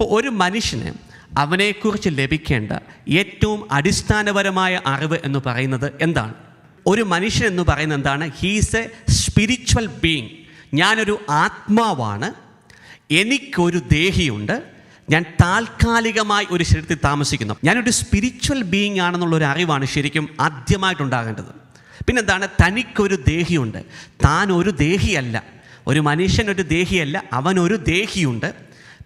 അപ്പോൾ ഒരു മനുഷ്യന് അവനെക്കുറിച്ച് ലഭിക്കേണ്ട ഏറ്റവും അടിസ്ഥാനപരമായ അറിവ് എന്ന് പറയുന്നത് എന്താണ്? ഒരു മനുഷ്യൻ എന്ന് പറയുന്നത് എന്താണ്? He's A spiritual being. ഞാനൊരു ആത്മാവാണ്, എനിക്കൊരു ദേഹിയുണ്ട്, ഞാൻ താൽക്കാലികമായി ഒരു ശരീരത്തിൽ താമസിക്കുന്നു. ഞാനൊരു സ്പിരിച്വൽ ബീയിങ് ആണെന്നുള്ളൊരു അറിവാണ് ശരിക്കും ആദ്യമായിട്ടുണ്ടാകേണ്ടത്. പിന്നെന്താണ്? തനിക്കൊരു ദേഹിയുണ്ട്. താൻ ഒരു ദേഹിയല്ല, ഒരു മനുഷ്യനൊരു ദേഹിയല്ല, അവനൊരു ദേഹിയുണ്ട്.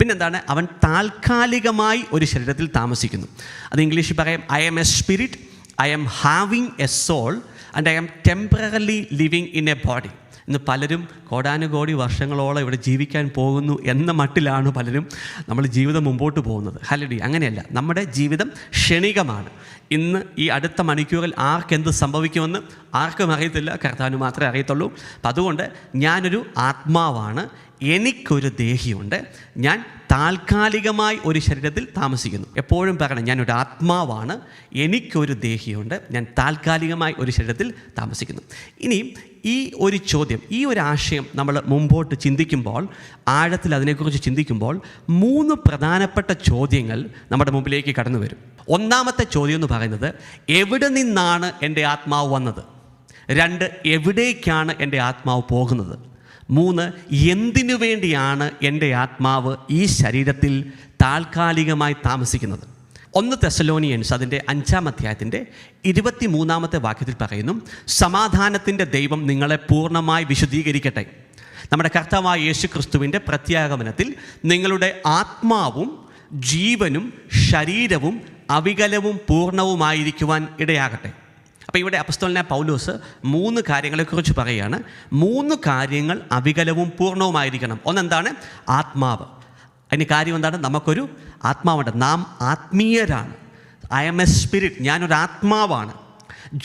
പിന്നെന്താണ്? അവൻ താൽക്കാലികമായി ഒരു ശരീരത്തിൽ താമസിക്കുന്നു. അത് ഇംഗ്ലീഷിൽ പറയാം, I am a spirit, I am having a soul and I am temporarily living in a body. ഇന്ന് പലരും കോടാനുകോടി വർഷങ്ങളോളം ഇവിടെ ജീവിക്കാൻ പോകുന്നു എന്ന മട്ടിലാണ് പലരും നമ്മൾ ജീവിതം മുമ്പോട്ട് പോകുന്നത്. ഹല്ലേലൂയ. അങ്ങനെയല്ല, നമ്മുടെ ജീവിതം ക്ഷണികമാണ്. ഇന്ന് ഈ അടുത്ത മണിക്കൂറിൽ ആർക്കെന്ത് സംഭവിക്കുമെന്ന് ആർക്കും അറിയത്തില്ല, കർത്താവിന് മാത്രമേ അറിയത്തുള്ളൂ. അപ്പം അതുകൊണ്ട് ഞാനൊരു ആത്മാവാണ്, എനിക്കൊരു ദേഹിയുണ്ട്, ഞാൻ താൽക്കാലികമായി ഒരു ശരീരത്തിൽ താമസിക്കുന്നു. എപ്പോഴും പറയണം, ഞാനൊരു ആത്മാവാണ്, എനിക്കൊരു ദേഹിയുണ്ട്, ഞാൻ താൽക്കാലികമായി ഒരു ശരീരത്തിൽ താമസിക്കുന്നു. ഇനിയും ഈ ഒരു ചോദ്യം, ഈ ഒരു ആശയം നമ്മൾ മുമ്പോട്ട് ചിന്തിക്കുമ്പോൾ, ആഴത്തിൽ അതിനെക്കുറിച്ച് ചിന്തിക്കുമ്പോൾ 3 പ്രധാനപ്പെട്ട ചോദ്യങ്ങൾ നമ്മുടെ മുമ്പിലേക്ക് കടന്നു വരും. ഒന്നാമത്തെ ചോദ്യം എന്ന് പറയുന്നത്, എവിടെ നിന്നാണ് എൻ്റെ ആത്മാവ് വന്നത്? 2, എവിടേക്കാണ് എൻ്റെ ആത്മാവ് പോകുന്നത്? 3, എന്തിനു വേണ്ടിയാണ് എൻ്റെ ആത്മാവ് ഈ ശരീരത്തിൽ താൽക്കാലികമായി താമസിക്കുന്നത്? 1 തെസ്സലോനിയൻസ് അതിൻ്റെ 5-ാം അധ്യായത്തിൻ്റെ 23-ാമത്തെ വാക്യത്തിൽ പറയുന്നു, സമാധാനത്തിൻ്റെ ദൈവം നിങ്ങളെ പൂർണ്ണമായി വിശുദ്ധീകരിക്കട്ടെ. നമ്മുടെ കർത്താവായ യേശു ക്രിസ്തുവിൻ്റെ പ്രത്യാഗമനത്തിൽ നിങ്ങളുടെ ആത്മാവും ജീവനും ശരീരവും അവികലവും പൂർണ്ണവുമായിരിക്കുവാൻ ഇടയാകട്ടെ. അപ്പോൾ ഇവിടെ അപ്പോസ്തലനായ പൗലോസ് 3 കാര്യങ്ങളെക്കുറിച്ച് പറയുകയാണ്. 3 കാര്യങ്ങൾ അവികലവും പൂർണ്ണവുമായിരിക്കണം. ഒന്നെന്താണ്? ആത്മാവ്. അതിന് കാര്യം എന്താണ്? നമുക്കൊരു ആത്മാവുണ്ട്, നാം ആത്മീയരാണ്. ഐ ആം എ സ്പിരിറ്റ്, ഞാനൊരു ആത്മാവാണ്.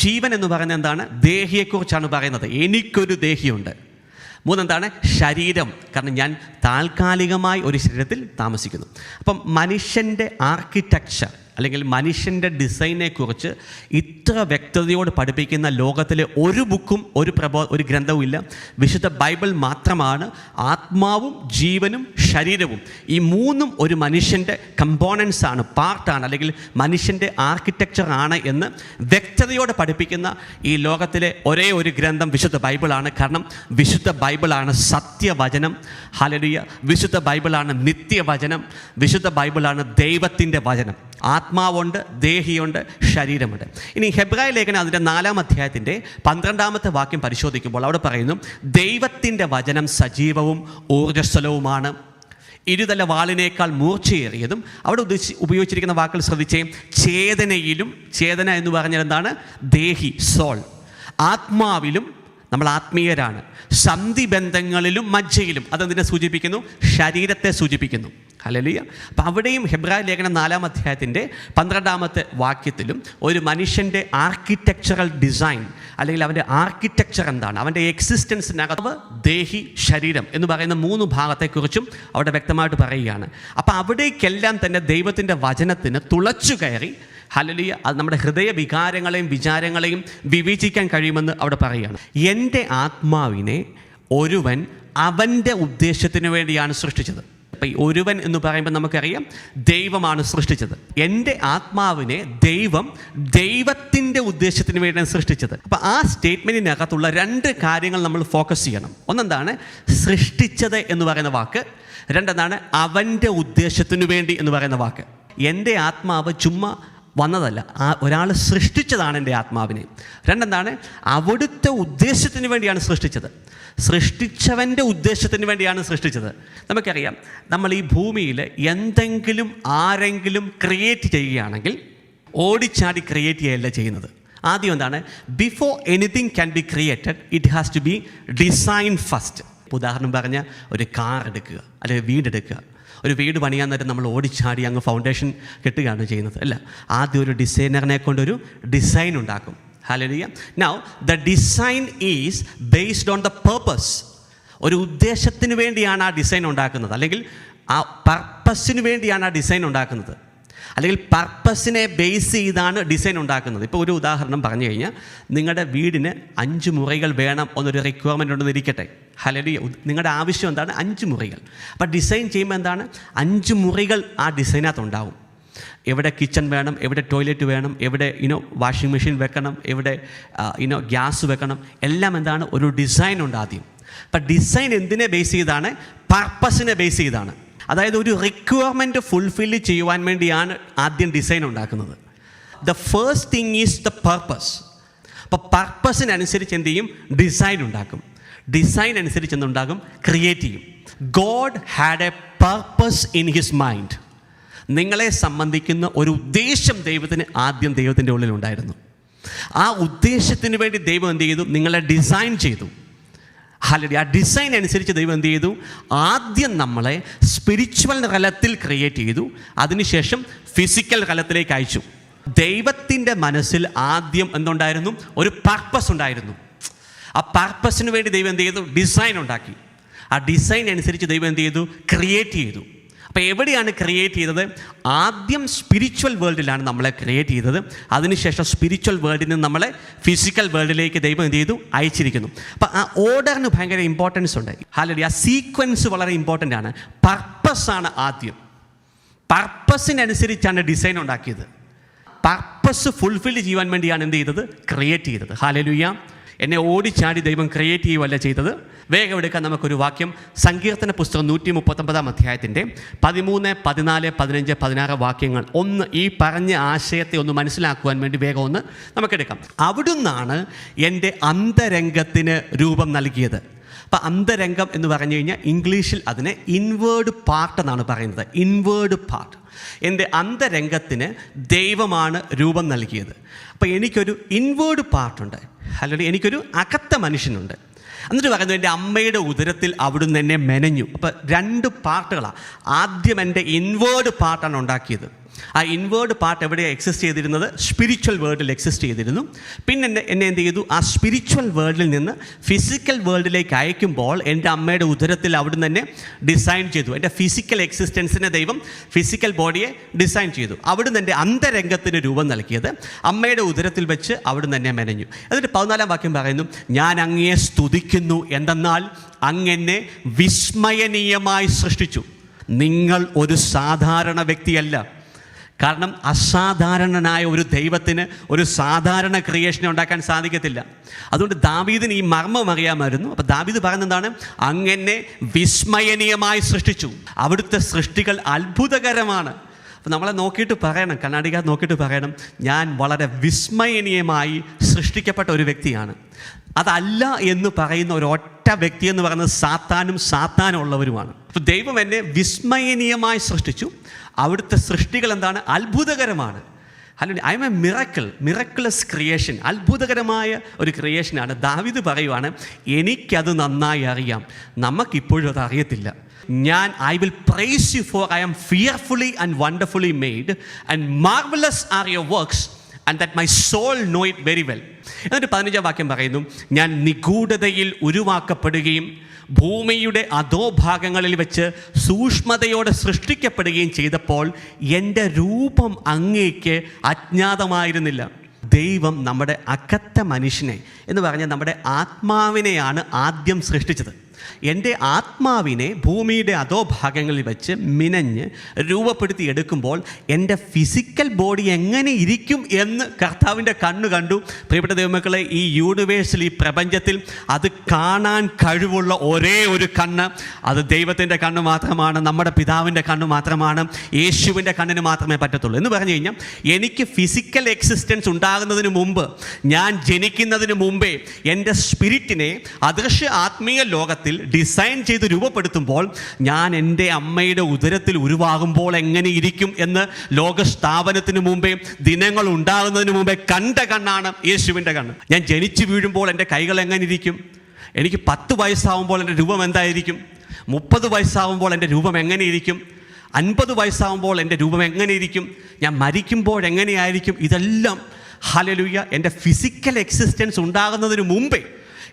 ജീവൻ എന്ന് പറയുന്നത് എന്താണ്? ദേഹിയെക്കുറിച്ചാണ് പറയുന്നത്, എനിക്കൊരു ദേഹിയുണ്ട്. 3 എന്താണ്? ശരീരം, കാരണം ഞാൻ താൽക്കാലികമായി ഒരു ശരീരത്തിൽ താമസിക്കുന്നു. അപ്പം മനുഷ്യൻ്റെ ആർക്കിടെക്ചർ അല്ലെങ്കിൽ മനുഷ്യൻ്റെ ഡിസൈനെക്കുറിച്ച് ഇത്ര വ്യക്തതയോട് പഠിപ്പിക്കുന്ന ലോകത്തിലെ ഒരു ബുക്കും ഒരു ഗ്രന്ഥവും ഇല്ല. വിശുദ്ധ ബൈബിൾ മാത്രമാണ് ആത്മാവും ജീവനും ശരീരവും, ഈ 3ഉം ഒരു മനുഷ്യൻ്റെ കമ്പോണൻസ് ആണ്, പാർട്ടാണ്, അല്ലെങ്കിൽ മനുഷ്യൻ്റെ ആർക്കിടെക്ചർ ആണ് എന്ന് വ്യക്തതയോടെ പഠിപ്പിക്കുന്ന ഈ ലോകത്തിലെ ഒരേ ഒരു ഗ്രന്ഥം വിശുദ്ധ ബൈബിളാണ്. കാരണം വിശുദ്ധ ബൈബിളാണ് സത്യവചനം. ഹല്ലേലൂയ. വിശുദ്ധ ബൈബിളാണ് നിത്യവചനം. വിശുദ്ധ ബൈബിളാണ് ദൈവത്തിൻ്റെ വചനം. ആത്മാവുണ്ട്, ദേഹിയുണ്ട്, ശരീരമുണ്ട്. ഇനി ഹെബ്രായ ലേഖനം അതിൻ്റെ 4-ാം അധ്യായത്തിൻ്റെ 12-ാമത്തെ വാക്യം പരിശോധിക്കുമ്പോൾ അവിടെ പറയുന്നു, ദൈവത്തിൻ്റെ വചനം സജീവവും ഊർജ്ജസ്വലവുമാണ്, ഇരുതല വാളിനേക്കാൾ മൂർച്ചയേറിയതും. അവിടെ ഉപയോഗിച്ചിരിക്കുന്ന വാക്കുകൾ ശ്രദ്ധിച്ചേ, ചേതനയിലും, ചേതന എന്ന് പറഞ്ഞാൽ എന്താണ്? ദേഹി, സോൾ. ആത്മാവിലും, നമ്മൾ ആത്മീയരാണ്. സന്ധിബന്ധങ്ങളിലും മജ്ജയിലും, അതെന്തിനെ സൂചിപ്പിക്കുന്നു? ശരീരത്തെ സൂചിപ്പിക്കുന്നു. ഹല്ലേലൂയ. അപ്പോൾ അവിടെയും ഹെബ്രായ ലേഖനം 4-ാം അധ്യായത്തിൻ്റെ 12-ാമത്തെ വാക്യത്തിലും ഒരു മനുഷ്യൻ്റെ ആർക്കിടെക്ചറൽ ഡിസൈൻ അല്ലെങ്കിൽ അവൻ്റെ ആർക്കിടെക്ചർ എന്താണ്, അവൻ്റെ എക്സിസ്റ്റൻസിനകത്ത് ദേഹി, ശരീരം എന്ന് പറയുന്ന 3 ഭാഗത്തെക്കുറിച്ചും അവിടെ വ്യക്തമായിട്ട് പറയുകയാണ്. അപ്പോൾ അവിടേക്കെല്ലാം തന്നെ ദൈവത്തിൻ്റെ വചനത്തിന് തുളച്ചു കയറി, ഹല്ലേലൂയ, അത് നമ്മുടെ ഹൃദയ വികാരങ്ങളെയും വിചാരങ്ങളെയും വിവേചിക്കാൻ കഴിയുമെന്ന് അവിടെ പറയുകയാണ്. എൻ്റെ ആത്മാവിനെ ഒരുവൻ അവൻ്റെ ഉദ്ദേശത്തിന് വേണ്ടിയാണ് സൃഷ്ടിച്ചത്. അപ്പം ഈ ഒരുവൻ എന്ന് പറയുമ്പോൾ നമുക്കറിയാം ദൈവമാണ് സൃഷ്ടിച്ചത്. എൻ്റെ ആത്മാവിനെ ദൈവം ദൈവത്തിൻ്റെ ഉദ്ദേശത്തിന് വേണ്ടിയാണ് സൃഷ്ടിച്ചത്. അപ്പം ആ സ്റ്റേറ്റ്മെൻറ്റിനകത്തുള്ള 2 കാര്യങ്ങൾ നമ്മൾ ഫോക്കസ് ചെയ്യണം. ഒന്നെന്താണ്? സൃഷ്ടിച്ചത് എന്ന് പറയുന്ന വാക്ക്. 2 എന്താണ്? അവൻ്റെ ഉദ്ദേശത്തിനു വേണ്ടി എന്ന് പറയുന്ന വാക്ക്. എൻ്റെ ആത്മാവ് ചുമ്മാ വന്നതല്ല, ഒരാൾ സൃഷ്ടിച്ചതാണ് എൻ്റെ ആത്മാവിനെ. 2 എന്താണ്? അവിടുത്തെ ഉദ്ദേശത്തിന് വേണ്ടിയാണ് സൃഷ്ടിച്ചത്. സൃഷ്ടിച്ചവൻ്റെ ഉദ്ദേശത്തിന് വേണ്ടിയാണ് സൃഷ്ടിച്ചത്. നമുക്കറിയാം, നമ്മൾ ഈ ഭൂമിയിൽ എന്തെങ്കിലും ആരെങ്കിലും ക്രിയേറ്റ് ചെയ്യുകയാണെങ്കിൽ ഓടിച്ചാടി ക്രിയേറ്റ് ചെയ്യുകയല്ല ചെയ്യുന്നത്. ആദ്യം എന്താണ്? Before anything can be created it has to be design first. ഉദാഹരണം പറഞ്ഞാൽ, ഒരു കാർ എടുക്കുക അല്ലെങ്കിൽ വീടെടുക്കുക. ഒരു വീട് പണിയാൻ നേരം നമ്മൾ ഓടിച്ചാടി അങ്ങ് ഫൗണ്ടേഷൻ കെട്ടുകയാണ് ചെയ്യുന്നത്, അല്ല. ആദ്യം ഒരു ഡിസൈനറിനെ കൊണ്ടൊരു ഡിസൈൻ ഉണ്ടാക്കും. Hallelujah. Now the design is based on the purpose. ഒരു ഉദ്ദേശത്തിന് വേണ്ടിയാണ് ആ ഡിസൈൻ ഉണ്ടാക്കുന്നത്, അല്ലെങ്കിൽ ആ പർപ്പസിന് വേണ്ടിയാണ് ആ ഡിസൈൻ ഉണ്ടാക്കുന്നത്. അല്ലെങ്കിൽ പർപ്പസിനെ ബേസ് ചെയ്താണ് ഡിസൈൻ ഉണ്ടാക്കുന്നത്. ഇപ്പോൾ ഒരു ഉദാഹരണം പറഞ്ഞു കഴിഞ്ഞാൽ, നിങ്ങളുടെ വീടിന് 5 മുറികൾ വേണം എന്നൊരു റിക്വയർമെൻ്റ് ഉണ്ടെന്ന് ഇരിക്കട്ടെ. ഹല്ലേലൂയ. നിങ്ങളുടെ ആവശ്യം എന്താണ്? 5 മുറികൾ. അപ്പോൾ ഡിസൈൻ ചെയ്യുമ്പോൾ എന്താണ്? 5 മുറികൾ ആ ഡിസൈനകത്ത് ഉണ്ടാവും. എവിടെ കിച്ചൺ വേണം, എവിടെ ടോയ്ലറ്റ് വേണം, എവിടെ വാഷിംഗ് മെഷീൻ വെക്കണം, എവിടെ ഗ്യാസ് വെക്കണം, എല്ലാം എന്താണ്? ഒരു ഡിസൈൻ ഉണ്ട് ആദ്യം. അപ്പം ഡിസൈൻ എന്തിനെ ബേസ് ചെയ്താണ്? പർപ്പസിനെ ബേസ് ചെയ്താണ്. അതായത് ഒരു റിക്വയർമെൻറ്റ് ഫുൾഫിൽ ചെയ്യുവാൻ വേണ്ടിയാണ് ആദ്യം ഡിസൈൻ ഉണ്ടാക്കുന്നത്. The first thing is the purpose. അപ്പോൾ പർപ്പസിനനുസരിച്ച് എന്ത് ചെയ്യും? ഡിസൈൻ ഉണ്ടാക്കും. ഡിസൈൻ അനുസരിച്ച് എന്തുണ്ടാകും? ക്രിയേറ്റ് ചെയ്യും. God had A purpose in his mind. നിങ്ങളെ സംബന്ധിക്കുന്ന ഒരു ഉദ്ദേശം ദൈവത്തിൻ്റെ ഉള്ളിലുണ്ടായിരുന്നു. ആ ഉദ്ദേശത്തിന് വേണ്ടി ദൈവം എന്ത് ചെയ്തു? നിങ്ങളെ ഡിസൈൻ ചെയ്തു. ഹല്ലേലൂയ. ആ ഡിസൈൻ അനുസരിച്ച് ദൈവം എന്ത് ചെയ്തു? ആദ്യം നമ്മളെ സ്പിരിച്വൽ തലത്തിൽ ക്രിയേറ്റ് ചെയ്തു, അതിനുശേഷം ഫിസിക്കൽ തലത്തിലേക്ക് അയച്ചു. ദൈവത്തിൻ്റെ മനസ്സിൽ ആദ്യം എന്തുണ്ടായിരുന്നു? ഒരു പർപ്പസ് ഉണ്ടായിരുന്നു. ആ പർപ്പസിന് വേണ്ടി ദൈവം എന്ത് ചെയ്തു? ഡിസൈൻ ഉണ്ടാക്കി. ആ ഡിസൈൻ അനുസരിച്ച് ദൈവം എന്ത് ചെയ്തു? ക്രിയേറ്റ് ചെയ്തു. അപ്പോൾ എവിടെയാണ് ക്രിയേറ്റ് ചെയ്തത്? ആദ്യം സ്പിരിച്വൽ വേൾഡിലാണ് നമ്മളെ ക്രിയേറ്റ് ചെയ്തത്. അതിനുശേഷം സ്പിരിച്വൽ വേൾഡിൽ നിന്ന് നമ്മളെ ഫിസിക്കൽ വേൾഡിലേക്ക് ദൈവം എന്ത് ചെയ്തു? അയച്ചിരിക്കുന്നു. അപ്പോൾ ആ ഓർഡറിന് ഭയങ്കര ഇമ്പോർട്ടൻസ് ഉണ്ട്. ഹല്ലേലൂയ. ആ സീക്വൻസ് വളരെ ഇമ്പോർട്ടൻ്റ് ആണ്. പർപ്പസാണ് ആദ്യം. പർപ്പസിനനുസരിച്ചാണ് ഡിസൈൻ ഉണ്ടാക്കിയത്. പർപ്പസ് ഫുൾഫിൽ ചെയ്യാൻ വേണ്ടിയാണ് എന്ത് ചെയ്തത്? ക്രിയേറ്റ് ചെയ്തത്. ഹല്ലേലൂയ. എന്നെ ഓടിച്ചാടി ദൈവം ക്രിയേറ്റ് ചെയ്യുകയല്ല ചെയ്തത്. വേഗം എടുക്കാൻ നമുക്കൊരു വാക്യം, സങ്കീർത്തന പുസ്തകം 139 അധ്യായത്തിൻ്റെ 13, 14, 15, 16 വാക്യങ്ങൾ. ഒന്ന് ഈ പറഞ്ഞ ആശയത്തെ ഒന്ന് മനസ്സിലാക്കുവാൻ വേണ്ടി വേഗം ഒന്ന് നമുക്കെടുക്കാം. അവിടുന്നാണ് എൻ്റെ അന്തരംഗത്തിന് രൂപം നൽകിയത്. അപ്പം അന്തരംഗം എന്ന് പറഞ്ഞു കഴിഞ്ഞാൽ ഇംഗ്ലീഷിൽ അതിനെ ഇൻവേർഡ് പാർട്ട് എന്നാണ് പറയുന്നത്. Inward part. എൻ്റെ അന്തരംഗത്തിന് ദൈവമാണ് രൂപം നൽകിയത്. അപ്പോൾ എനിക്കൊരു ഇൻവേർഡ് പാർട്ടുണ്ട്, അല്ലെങ്കിൽ എനിക്കൊരു അകത്ത മനുഷ്യനുണ്ട്. എന്നിട്ട് പറയുന്നു, എൻ്റെ അമ്മയുടെ ഉദരത്തിൽ അവിടുന്ന് എന്നെ മെനഞ്ഞു. അപ്പോൾ 2 പാർട്ടുകളാണ്. ആദ്യം എൻ്റെ ഇൻവേർഡ് പാർട്ടാണ് ഉണ്ടാക്കിയത്. ആ ഇൻവേർഡ് പാർട്ട് എവിടെയാണ് എക്സിസ്റ്റ് ചെയ്തിരുന്നത്? സ്പിരിച്വൽ വേൾഡിൽ എക്സിസ്റ്റ് ചെയ്തിരുന്നു. പിന്നെ എന്നെ എന്ത് ചെയ്തു? ആ സ്പിരിച്വൽ വേൾഡിൽ നിന്ന് ഫിസിക്കൽ വേൾഡിലേക്ക് അയക്കുമ്പോൾ എൻ്റെ അമ്മയുടെ ഉദരത്തിൽ അവിടുന്ന് തന്നെ ഡിസൈൻ ചെയ്തു. എൻ്റെ ഫിസിക്കൽ എക്സിസ്റ്റൻസിനെ ദൈവം ഫിസിക്കൽ ബോഡിയെ ഡിസൈൻ ചെയ്തു. അവിടുന്ന് എൻ്റെ അന്തരംഗത്തിന് രൂപം നൽകിയത് അമ്മയുടെ ഉദരത്തിൽ വെച്ച് അവിടുന്ന് തന്നെ മെനഞ്ഞു. എന്നിട്ട് 14-ാം വാക്യം പറയുന്നു, ഞാൻ അങ്ങയെ സ്തുതിക്കുന്നു, എന്തെന്നാൽ അങ്ങെന്നെ വിസ്മയനീയമായി സൃഷ്ടിച്ചു. നിങ്ങൾ ഒരു സാധാരണ വ്യക്തിയല്ല. കാരണം അസാധാരണനായ ഒരു ദൈവത്തിന് ഒരു സാധാരണ ക്രിയേഷനെ ഉണ്ടാക്കാൻ സാധിക്കത്തില്ല. അതുകൊണ്ട് ദാവീദിന് ഈ മർമ്മം അറിയാമായിരുന്നു. അപ്പോൾ ദാവീദ് പറയുന്നതാണ്, അങ്ങെന്നെ വിസ്മയനീയമായി സൃഷ്ടിച്ചു. അവിടുത്തെ സൃഷ്ടികൾ അത്ഭുതകരമാണ്. അപ്പോൾ നമ്മളെ നോക്കിയിട്ട് പറയണം, കണ്ണാടിക്കാർ നോക്കിയിട്ട് പറയണം, ഞാൻ വളരെ വിസ്മയനീയമായി സൃഷ്ടിക്കപ്പെട്ട ഒരു വ്യക്തിയാണ്. അതല്ല എന്ന് പറയുന്ന ഒരൊറ്റ വ്യക്തി എന്ന് പറയുന്നത് സാത്താനും ഉള്ളവരുമാണ്. അപ്പോൾ ദൈവം എന്നെ വിസ്മയനീയമായി സൃഷ്ടിച്ചു. അവിടുത്തെ സൃഷ്ടികൾ എന്താണ്? അത്ഭുതകരമാണ്. അല്ലെങ്കിൽ I M A miraculous creation. അത്ഭുതകരമായ ഒരു ക്രിയേഷനാണ്. ദാവീദ് പറയുവാണ്, എനിക്കത് നന്നായി അറിയാം, നമുക്കിപ്പോഴും അത് അറിയത്തില്ല. I will praise you for I am fearfully and wonderfully made and marvelous are your works and that my soul know it very well. എന്നിട്ട് 15-ാം വാക്യം പറയുന്നു, ഞാൻ നിഗൂഢതയിൽ ഉരുവാക്കപ്പെടുകയും ഭൂമിയുടെ അധോഭാഗങ്ങളിൽ വെച്ച് സൂക്ഷ്മതയോടെ സൃഷ്ടിക്കപ്പെടുകയും ചെയ്തപ്പോൾ എൻ്റെ രൂപം അങ്ങേക്ക് അജ്ഞാതമായിരുന്നില്ല. ദൈവം നമ്മുടെ അകത്ത മനുഷ്യനെ എന്ന് പറഞ്ഞാൽ നമ്മുടെ ആത്മാവിനെയാണ് ആദ്യം സൃഷ്ടിച്ചത്. എൻ്റെ ആത്മാവിനെ ഭൂമിയുടെ അധോഭാഗങ്ങളിൽ വെച്ച് മിനഞ്ഞ് രൂപപ്പെടുത്തി എടുക്കുമ്പോൾ എൻ്റെ ഫിസിക്കൽ ബോഡി എങ്ങനെ ഇരിക്കും എന്ന് കർത്താവിൻ്റെ കണ്ണ് കണ്ടു. പ്രിയപ്പെട്ട ദൈവമക്കളെ, ഈ യൂണിവേഴ്സിൽ, ഈ പ്രപഞ്ചത്തിൽ അത് കാണാൻ കഴിവുള്ള ഒരേ ഒരു കണ്ണ് അത് ദൈവത്തിൻ്റെ കണ്ണ് മാത്രമാണ്, നമ്മുടെ പിതാവിൻ്റെ കണ്ണ് മാത്രമാണ്, യേശുവിൻ്റെ കണ്ണിന് മാത്രമേ പറ്റത്തുള്ളൂ. എന്ന് പറഞ്ഞു കഴിഞ്ഞാൽ എനിക്ക് ഫിസിക്കൽ എക്സിസ്റ്റൻസ് ഉണ്ടാകുന്നതിന് മുമ്പ്, ഞാൻ ജനിക്കുന്നതിന് മുമ്പേ എൻ്റെ സ്പിരിറ്റിനെ അദൃശ്യ ആത്മീയ ലോകത്തിൽ ഡിസൈൻ ചെയ്ത് രൂപപ്പെടുത്തുമ്പോൾ ഞാൻ എൻ്റെ അമ്മയുടെ ഉദരത്തിൽ ഉരുവാകുമ്പോൾ എങ്ങനെ ഇരിക്കും എന്ന് ലോകസ്ഥാപനത്തിന് മുമ്പേ, ദിനങ്ങൾ ഉണ്ടാകുന്നതിന് മുമ്പേ കണ്ട കണ്ണാണ് യേശുവിൻ്റെ കണ്ണ്. ഞാൻ ജനിച്ചു വീഴുമ്പോൾ എൻ്റെ കൈകൾ എങ്ങനെ ഇരിക്കും? എനിക്ക് 10 വയസ്സാവുമ്പോൾ എൻ്റെ രൂപം എന്തായിരിക്കും? 30 വയസ്സാവുമ്പോൾ എൻ്റെ രൂപം എങ്ങനെ ഇരിക്കും? 50 വയസ്സാവുമ്പോൾ എൻ്റെ രൂപം എങ്ങനെ ഇരിക്കും? ഞാൻ മരിക്കുമ്പോൾ എങ്ങനെയായിരിക്കും? ഇതെല്ലാം ഹല്ലേലൂയ എൻ്റെ ഫിസിക്കൽ എക്സിസ്റ്റൻസ് ഉണ്ടാകുന്നതിന് മുമ്പേ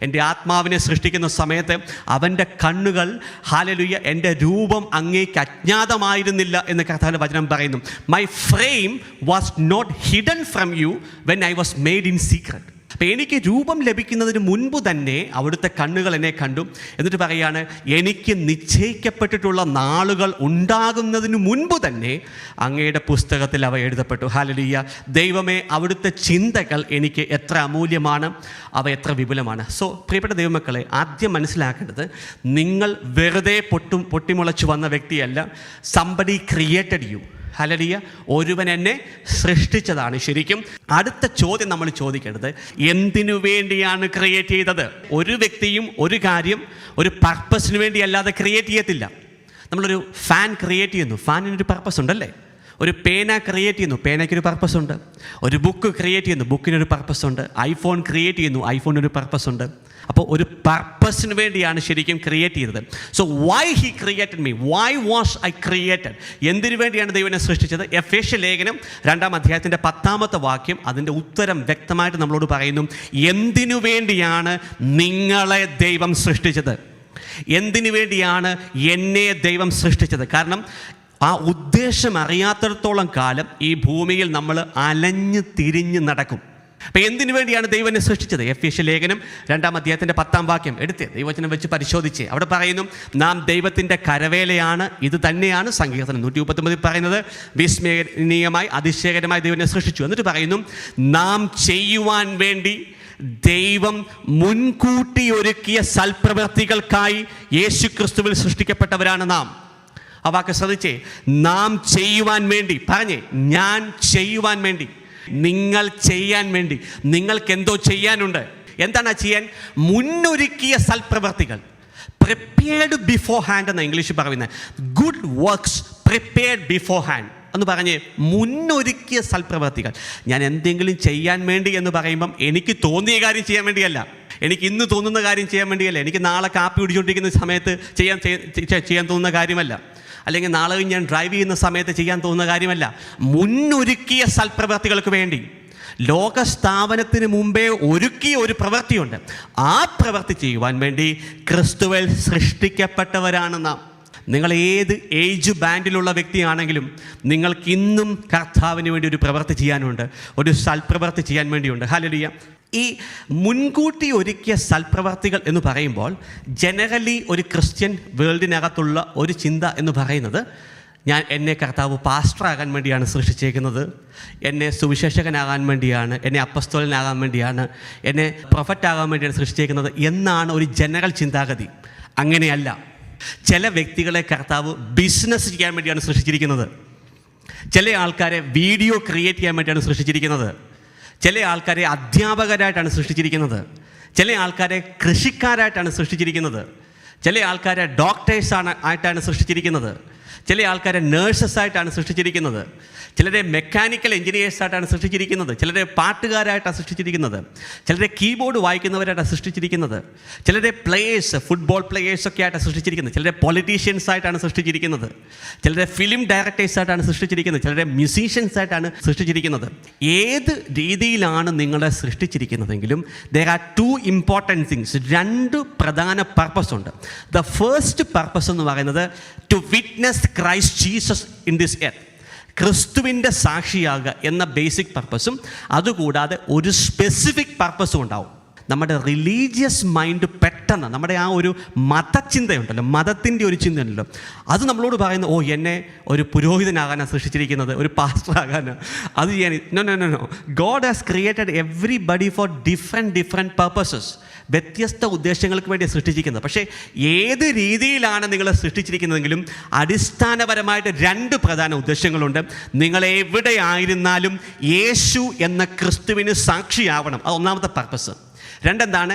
എൻ്റെ ആത്മാവിനെ സൃഷ്ടിക്കുന്ന സമയത്ത് അവൻ്റെ കണ്ണുകൾ ഹല്ലേലൂയ എൻ്റെ രൂപം അങ്ങേക്ക് അജ്ഞാതമായിരുന്നില്ല എന്ന് കർത്താവിൻ്റെ വചനം പറയുന്നു. My frame was not hidden from you when I was made in secret. അപ്പം എനിക്ക് രൂപം ലഭിക്കുന്നതിന് മുൻപ് തന്നെ അവിടുത്തെ കണ്ണുകൾ എന്നെ കണ്ടു. എന്നിട്ട് പറയാണ്, എനിക്ക് നിശ്ചയിക്കപ്പെട്ടിട്ടുള്ള നാളുകൾ ഉണ്ടാകുന്നതിന് മുൻപ് തന്നെ അങ്ങയുടെ പുസ്തകത്തിൽ അവ എഴുതപ്പെട്ടു. ഹല്ലേലൂയ. ദൈവമേ, അവിടുത്തെ ചിന്തകൾ എനിക്ക് എത്ര അമൂല്യമാണ്, അവ എത്ര വിപുലമാണ്. സോ പ്രിയപ്പെട്ട ദൈവമക്കളെ, ആദ്യം മനസ്സിലാക്കേണ്ടത്, നിങ്ങൾ വെറുതെ പൊട്ടിമുളച്ചു വന്ന വ്യക്തിയല്ല. Somebody created U. ഹല്ലേലൂയ. ഒരുവൻ എന്നെ സൃഷ്ടിച്ചതാണ്. ശരിക്കും അടുത്ത ചോദ്യം നമ്മൾ ചോദിക്കേണ്ടത്, എന്തിനു വേണ്ടിയാണ് ക്രിയേറ്റ് ചെയ്തത്? ഒരു വ്യക്തിയും ഒരു കാര്യം ഒരു പർപ്പസിന് വേണ്ടി അല്ലാതെ ക്രിയേറ്റ് ചെയ്യത്തില്ല. നമ്മളൊരു ഫാൻ ക്രിയേറ്റ് ചെയ്യുന്നു, ഫാനിനൊരു പർപ്പസ് ഉണ്ടല്ലേ. ഒരു പേന ക്രിയേറ്റ് ചെയ്യുന്നു, പേനയ്ക്കൊരു പർപ്പസ് ഉണ്ട്. ഒരു ബുക്ക് ക്രിയേറ്റ് ചെയ്യുന്നു, ബുക്കിനൊരു പർപ്പസ് ഉണ്ട്. ഐഫോൺ ക്രിയേറ്റ് ചെയ്യുന്നു, ഐഫോണിനൊരു പർപ്പസ് ഉണ്ട്. അപ്പോൾ ഒരു പർപ്പസിന് വേണ്ടിയാണ് ശരിക്കും ക്രിയേറ്റ് ചെയ്തത്. So why he created me, why was I created? എന്തിനു വേണ്ടിയാണ് ദൈവം എന്നെ സൃഷ്ടിച്ചത്? എഫേസ്യ ലേഖനം 2-ാം അധ്യായത്തിൻ്റെ 10-ാമത്തെ വാക്യം അതിൻ്റെ ഉത്തരം വ്യക്തമായിട്ട് നമ്മളോട് പറയുന്നു. എന്തിനു വേണ്ടിയാണ് നിങ്ങളെ ദൈവം സൃഷ്ടിച്ചത്? എന്തിനു വേണ്ടിയാണ് എന്നെ ദൈവം സൃഷ്ടിച്ചത്? കാരണം ആ ഉദ്ദേശം അറിയാത്തിടത്തോളം കാലം ഈ ഭൂമിയിൽ നമ്മൾ അലഞ്ഞ് തിരിഞ്ഞ് നടക്കും. അപ്പം എന്തിനു വേണ്ടിയാണ് ദൈവം എന്നെ സൃഷ്ടിച്ചത്? എഫേസ്യ ലേഖനം 2-ാം അധ്യായത്തിൻ്റെ 10-ാം വാക്യം എടുത്ത് ദൈവവചനം വെച്ച് പരിശോധിച്ച് അവിടെ പറയുന്നു, നാം ദൈവത്തിൻ്റെ കരവേലയാണ്. ഇത് തന്നെയാണ് സങ്കീർത്തനം 139 പറയുന്നത്, വിസ്മയനീയമായി അതിശയകരമായി ദൈവം എന്നെ സൃഷ്ടിച്ചു. എന്നിട്ട് പറയുന്നു, നാം ചെയ്യുവാൻ വേണ്ടി ദൈവം മുൻകൂട്ടി ഒരുക്കിയ സൽപ്രവൃത്തികൾക്കായി യേശുക്രിസ്തുവിൽ സൃഷ്ടിക്കപ്പെട്ടവരാണ് നാം. ആ വാക്ക് ശ്രദ്ധിച്ചേ, നാം ചെയ്യുവാൻ വേണ്ടി. പറഞ്ഞേ, ഞാൻ ചെയ്യുവാൻ വേണ്ടി, നിങ്ങൾ ചെയ്യാൻ വേണ്ടി. നിങ്ങൾക്ക് എന്തോ ചെയ്യാനുണ്ട്. എന്താണ് ചെയ്യാൻ? മുന്നൊരുക്കിയ സൽപ്രവർത്തികൾ. പ്രിപ്പയർഡ് ബിഫോർ ഹാൻഡ് എന്ന ഇംഗ്ലീഷ് പറയുന്നത്. Good works prepared before hand എന്ന് പറഞ്ഞ് മുന്നൊരുക്കിയ സൽപ്രവർത്തികൾ. ഞാൻ എന്തെങ്കിലും ചെയ്യാൻ വേണ്ടി എന്ന് പറയുമ്പം എനിക്ക് തോന്നിയ കാര്യം ചെയ്യാൻ വേണ്ടിയല്ല, എനിക്ക് ഇന്ന് തോന്നുന്ന കാര്യം ചെയ്യാൻ വേണ്ടിയല്ല, എനിക്ക് നാളെ കാപ്പി കുടിച്ചുകൊണ്ടിരിക്കുന്ന സമയത്ത് ചെയ്യാൻ തോന്നുന്ന കാര്യമല്ല, അല്ലെങ്കിൽ നാളെ ഞാൻ ഡ്രൈവ് ചെയ്യുന്ന സമയത്ത് ചെയ്യാൻ തോന്നുന്ന കാര്യമല്ല. മുന്നൊരുക്കിയ സൽപ്രവൃത്തികൾക്ക് വേണ്ടി ലോക സ്ഥാപനത്തിന് മുമ്പേ ഒരുക്കിയ ഒരു പ്രവൃത്തിയുണ്ട്. ആ പ്രവൃത്തി ചെയ്യുവാൻ വേണ്ടി ക്രിസ്തുവിൽ സൃഷ്ടിക്കപ്പെട്ടവരാണ് നാം. നിങ്ങൾ ഏത് ഏജ് ബാൻഡിലുള്ള വ്യക്തിയാണെങ്കിലും നിങ്ങൾക്ക് ഇന്നും കർത്താവിന് വേണ്ടി ഒരു പ്രവൃത്തി ചെയ്യാനുണ്ട്, ഒരു സൽപ്രവൃത്തി ചെയ്യാൻ വേണ്ടിയുണ്ട്. ഹല്ലേലൂയ. ഈ മുൻകൂട്ടി ഒരുക്കിയ സൽപ്രവർത്തികൾ എന്ന് പറയുമ്പോൾ ജനറലി ഒരു ക്രിസ്ത്യൻ വേൾഡിനകത്തുള്ള ഒരു ചിന്ത എന്ന് പറയുന്നത്, എന്നെ കർത്താവ് പാസ്റ്ററാകാൻ വേണ്ടിയാണ് സൃഷ്ടിച്ചേക്കുന്നത്, എന്നെ സുവിശേഷകനാകാൻ വേണ്ടിയാണ്, എന്നെ അപ്പസ്തോലനാകാൻ വേണ്ടിയാണ്, എന്നെ പ്രൊഫറ്റാകാൻ വേണ്ടിയാണ് സൃഷ്ടിച്ചേക്കുന്നത് എന്നാണ് ഒരു ജനറൽ ചിന്താഗതി. അങ്ങനെയല്ല. ചില വ്യക്തികളെ കർത്താവ് ബിസിനസ് ചെയ്യാൻ വേണ്ടിയാണ് സൃഷ്ടിച്ചിരിക്കുന്നത്. ചില ആൾക്കാരെ വീഡിയോ ക്രിയേറ്റ് ചെയ്യാൻ വേണ്ടിയാണ് സൃഷ്ടിച്ചിരിക്കുന്നത്. ചില ആൾക്കാരെ അധ്യാപകരായിട്ടാണ് സൃഷ്ടിച്ചിരിക്കുന്നത്. ചില ആൾക്കാരെ കൃഷിക്കാരായിട്ടാണ് സൃഷ്ടിച്ചിരിക്കുന്നത്. ചില ആൾക്കാരെ ആയിട്ടാണ് സൃഷ്ടിച്ചിരിക്കുന്നത്. ചില ആൾക്കാരെ നേഴ്സസായിട്ടാണ് സൃഷ്ടിച്ചിരിക്കുന്നത്. ചിലരെ മെക്കാനിക്കൽ എഞ്ചിനീയേഴ്സായിട്ടാണ് സൃഷ്ടിച്ചിരിക്കുന്നത്. ചിലരെ പാട്ടുകാരായിട്ടാണ് സൃഷ്ടിച്ചിരിക്കുന്നത്. ചിലരെ കീബോർഡ് വായിക്കുന്നവരായിട്ടാണ് സൃഷ്ടിച്ചിരിക്കുന്നത്. ചിലരെ പ്ലേയേഴ്സ്, ഫുട്ബോൾ പ്ലേയേഴ്സൊക്കെ ആയിട്ടാണ് സൃഷ്ടിച്ചിരിക്കുന്നത്. ചിലരെ പൊളിറ്റീഷ്യൻസായിട്ടാണ് സൃഷ്ടിച്ചിരിക്കുന്നത്. ചിലരെ ഫിലിം ഡയറക്ടേഴ്സായിട്ടാണ് സൃഷ്ടിച്ചിരിക്കുന്നത്. ചിലരെ മ്യൂസീഷ്യൻസായിട്ടാണ് സൃഷ്ടിച്ചിരിക്കുന്നത്. ഏത് രീതിയിലാണ് നിങ്ങളെ സൃഷ്ടിച്ചിരിക്കുന്നതെങ്കിലും there are two important things. 2 പ്രധാന പർപ്പസ് ഉണ്ട്. ദ ഫസ്റ്റ് പർപ്പസ് എന്ന് പറയുന്നത് to witness Christ Jesus in this earth. ക്രിസ്തുവിൻ്റെ സാക്ഷിയാകുക എന്ന ബേസിക് പർപ്പസും, അതുകൂടാതെ ഒരു സ്പെസിഫിക് പർപ്പസും ഉണ്ടാവും. നമ്മുടെ റിലീജിയസ് മൈൻഡ് പെട്ടെന്ന് നമ്മുടെ ആ ഒരു മതചിന്തയുണ്ടല്ലോ, മതത്തിൻ്റെ ഒരു ചിന്തയുണ്ടല്ലോ, അത് നമ്മളോട് പറയുന്നു, എന്നെ ഒരു പുരോഹിതനാകാനാണ് സൃഷ്ടിച്ചിരിക്കുന്നത്, ഒരു പാസ്റ്ററാകാനാണ്, അത് ചെയ്യാൻ. No. God has created everybody for different purposes. വ്യത്യസ്ത ഉദ്ദേശങ്ങൾക്ക് വേണ്ടി സൃഷ്ടിച്ചിരിക്കുന്നത്. പക്ഷേ ഏത് രീതിയിലാണ് നിങ്ങളെ സൃഷ്ടിച്ചിരിക്കുന്നതെങ്കിലും അടിസ്ഥാനപരമായിട്ട് 2 പ്രധാന ഉദ്ദേശങ്ങളുണ്ട്. നിങ്ങളെവിടെയായിരുന്നാലും യേശു എന്ന ക്രിസ്തുവിന് സാക്ഷിയാവണം. അത് ഒന്നാമത്തെ പർപ്പസ്. 2 എന്താണ്?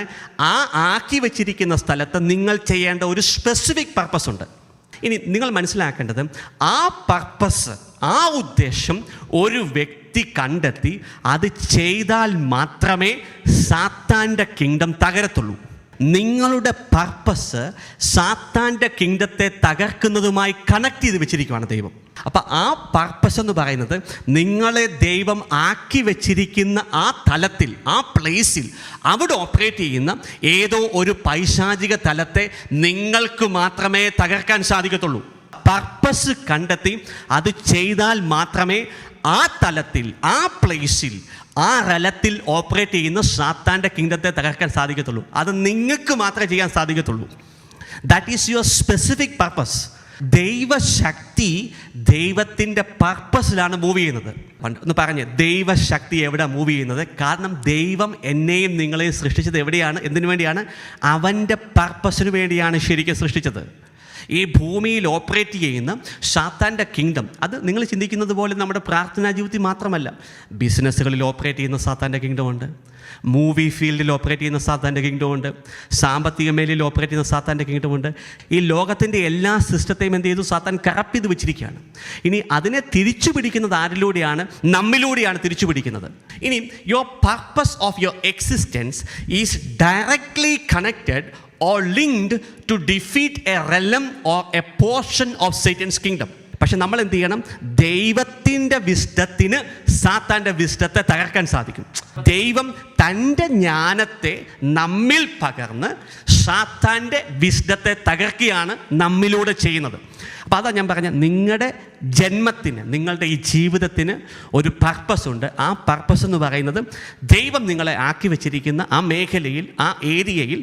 ആക്കി വെച്ചിരിക്കുന്ന സ്ഥലത്ത് നിങ്ങൾ ചെയ്യേണ്ട ഒരു സ്പെസിഫിക് പർപ്പസ് ഉണ്ട്. ഇനി നിങ്ങൾ മനസ്സിലാക്കേണ്ടത്, ആ പർപ്പസ്, ആ ഉദ്ദേശം ഒരു വ്യക്തി കണ്ടെത്തി അത് ചെയ്താൽ മാത്രമേ സാത്താൻ്റെ കിങ്ഡം തകരത്തുള്ളൂ. നിങ്ങളുടെ പർപ്പസ് സാത്താൻ്റെ കിങ്ഡത്തെ തകർക്കുന്നതുമായി കണക്ട് ചെയ്ത് വെച്ചിരിക്കുകയാണ് ദൈവം. അപ്പം ആ പർപ്പസ് എന്ന് പറയുന്നത് നിങ്ങളെ ദൈവം ആക്കി വെച്ചിരിക്കുന്ന ആ തലത്തിൽ, ആ പ്ലേസിൽ, അവിടെ ഓപ്പറേറ്റ് ചെയ്യുന്ന ഏതോ ഒരു പൈശാചിക തലത്തെ നിങ്ങൾക്ക് മാത്രമേ തകർക്കാൻ സാധിക്കത്തുള്ളൂ. പർപ്പസ് കണ്ടെത്തി അത് ചെയ്താൽ മാത്രമേ ആ തലത്തിൽ, ആ പ്ലേസിൽ, ആ റലത്തിൽ ഓപ്പറേറ്റ് ചെയ്യുന്ന സാത്താൻ്റെ കിങ്ഡത്തെ തകർക്കാൻ സാധിക്കത്തുള്ളൂ. അത് നിങ്ങൾക്ക് മാത്രമേ ചെയ്യാൻ സാധിക്കത്തുള്ളൂ. That is your specific purpose. ദൈവശക്തി ദൈവത്തിൻ്റെ പർപ്പസിലാണ് മൂവ് ചെയ്യുന്നത്. ഒന്ന് പറഞ്ഞ്, ദൈവശക്തി എവിടെ മൂവ് ചെയ്യുന്നത്? കാരണം ദൈവം എന്നെയും നിങ്ങളെയും സൃഷ്ടിച്ചത് എവിടെയാണ്? എന്തിനു വേണ്ടിയാണ്? അവൻ്റെ പർപ്പസിന് വേണ്ടിയാണ് ശരിക്കും സൃഷ്ടിച്ചത്. ഈ ഭൂമിയിൽ ഓപ്പറേറ്റ് ചെയ്യുന്ന സാത്താൻ്റെ കിങ്ഡം, അത് നിങ്ങൾ ചിന്തിക്കുന്നത് പോലെ നമ്മുടെ പ്രാർത്ഥനാ ജീവിതത്തിൽ മാത്രമല്ല. ബിസിനസ്സുകളിൽ ഓപ്പറേറ്റ് ചെയ്യുന്ന സാത്താൻ്റെ കിങ്ഡം ഉണ്ട്, മൂവി ഫീൽഡിൽ ഓപ്പറേറ്റ് ചെയ്യുന്ന സാത്താൻ്റെ കിങ്ഡം ഉണ്ട്, സാമ്പത്തിക മേഖലയിൽ ഓപ്പറേറ്റ് ചെയ്യുന്ന സാത്താൻ്റെ കിങ്ഡം ഉണ്ട്. ഈ ലോകത്തിൻ്റെ എല്ലാ സിസ്റ്റത്തെയും എന്ത് ചെയ്തു? സാത്താൻ കറപ്റ്റ് ചെയ്ത് വെച്ചിരിക്കുകയാണ്. ഇനി അതിനെ തിരിച്ചു പിടിക്കുന്നത് ആരിലൂടെയാണ്? നമ്മിലൂടെയാണ് തിരിച്ചു പിടിക്കുന്നത്. ഇനി your purpose of your existence is directly connected or linked to defeat a realm or a portion of Satan's kingdom. പക്ഷെ നമ്മൾ എന്ത് ചെയ്യണം? ദൈവത്തിൻ്റെ വിസ്ഡത്തിന് സാത്താൻ്റെ വിസ്ഡത്തെ തകർക്കാൻ സാധിക്കും. ദൈവം തൻ്റെ ജ്ഞാനത്തെ നമ്മിൽ പകർന്ന് സാത്താൻ്റെ വിസ്ഡത്തെ തകർക്കുകയാണ് നമ്മിലൂടെ ചെയ്യുന്നത്. അപ്പോൾ അതാ ഞാൻ പറഞ്ഞ, നിങ്ങളുടെ ജന്മത്തിന്, നിങ്ങളുടെ ഈ ജീവിതത്തിന് ഒരു പർപ്പസ് ഉണ്ട്. ആ പർപ്പസ് എന്ന് പറയുന്നത് ദൈവം നിങ്ങളെ ആക്കി വെച്ചിരിക്കുന്ന ആ മേഖലയിൽ, ആ ഏരിയയിൽ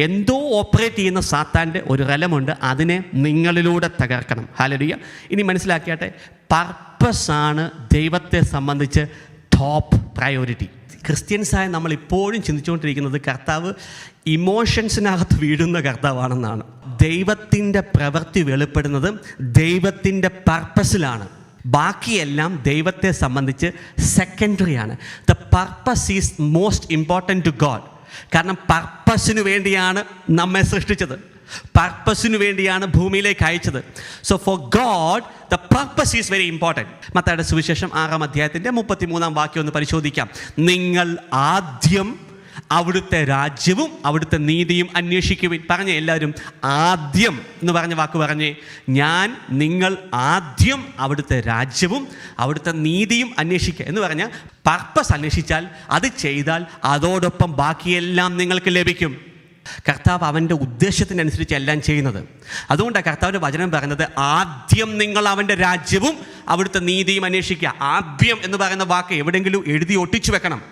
എന്തോ ഓപ്പറേറ്റ് ചെയ്യുന്ന സാത്താൻ്റെ ഒരു റലമുണ്ട്. അതിനെ നിങ്ങളിലൂടെ തകർക്കണം. ഹല്ലേലൂയ. ഇനി മനസ്സിലാക്കിയാട്ടെ, പർപ്പസാണ് ദൈവത്തെ സംബന്ധിച്ച് ടോപ്പ് പ്രയോറിറ്റി. ക്രിസ്ത്യൻസായ നമ്മൾ ഇപ്പോഴും ചിന്തിച്ചുകൊണ്ടിരിക്കുന്നത് കർത്താവ് ഇമോഷൻസിനകത്ത് വീഴുന്ന കർത്താവാണെന്നാണ്. ദൈവത്തിൻ്റെ പ്രവൃത്തി വെളിപ്പെടുന്നത് ദൈവത്തിൻ്റെ പർപ്പസിലാണ്. ബാക്കിയെല്ലാം ദൈവത്തെ സംബന്ധിച്ച് സെക്കൻഡറിയാണ്. The purpose is most important to God. കാരണം പർപ്പസിന് വേണ്ടിയാണ് നമ്മെ സൃഷ്ടിച്ചത്, പർപ്പസിന് വേണ്ടിയാണ് ഭൂമിയിലേക്ക് അയച്ചത്. So for God the purpose is very important. മത്തായിയുടെ സുവിശേഷം 6-ാം അധ്യായത്തിൻ്റെ 33-ാം വാക്യം ഒന്ന് പരിശോധിക്കാം. നിങ്ങൾ ആദ്യം അവിടുത്തെ രാജ്യവും അവിടുത്തെ നീതിയും അന്വേഷിക്കുവിൻ. പറഞ്ഞേ എല്ലാവരും, ആദ്യം എന്ന് പറഞ്ഞ വാക്ക് പറഞ്ഞേ. നിങ്ങൾ ആദ്യം അവിടുത്തെ രാജ്യവും അവിടുത്തെ നീതിയും അന്വേഷിക്കുക എന്ന് പറഞ്ഞാൽ പർപ്പസ് അന്വേഷിച്ചാൽ, അത് ചെയ്താൽ അതോടൊപ്പം ബാക്കിയെല്ലാം നിങ്ങൾക്ക് ലഭിക്കും. കർത്താവ് അവൻ്റെ ഉദ്ദേശത്തിനനുസരിച്ച് എല്ലാം ചെയ്യുന്നത്. അതുകൊണ്ടാണ് കർത്താവിൻ്റെ വചനം പറയുന്നത്, ആദ്യം നിങ്ങൾ അവൻ്റെ രാജ്യവും അവിടുത്തെ നീതിയും അന്വേഷിക്കുക. ആദ്യം എന്ന് പറയുന്ന വാക്ക് എവിടെയെങ്കിലും എഴുതി ഒട്ടിച്ചു വെക്കണം.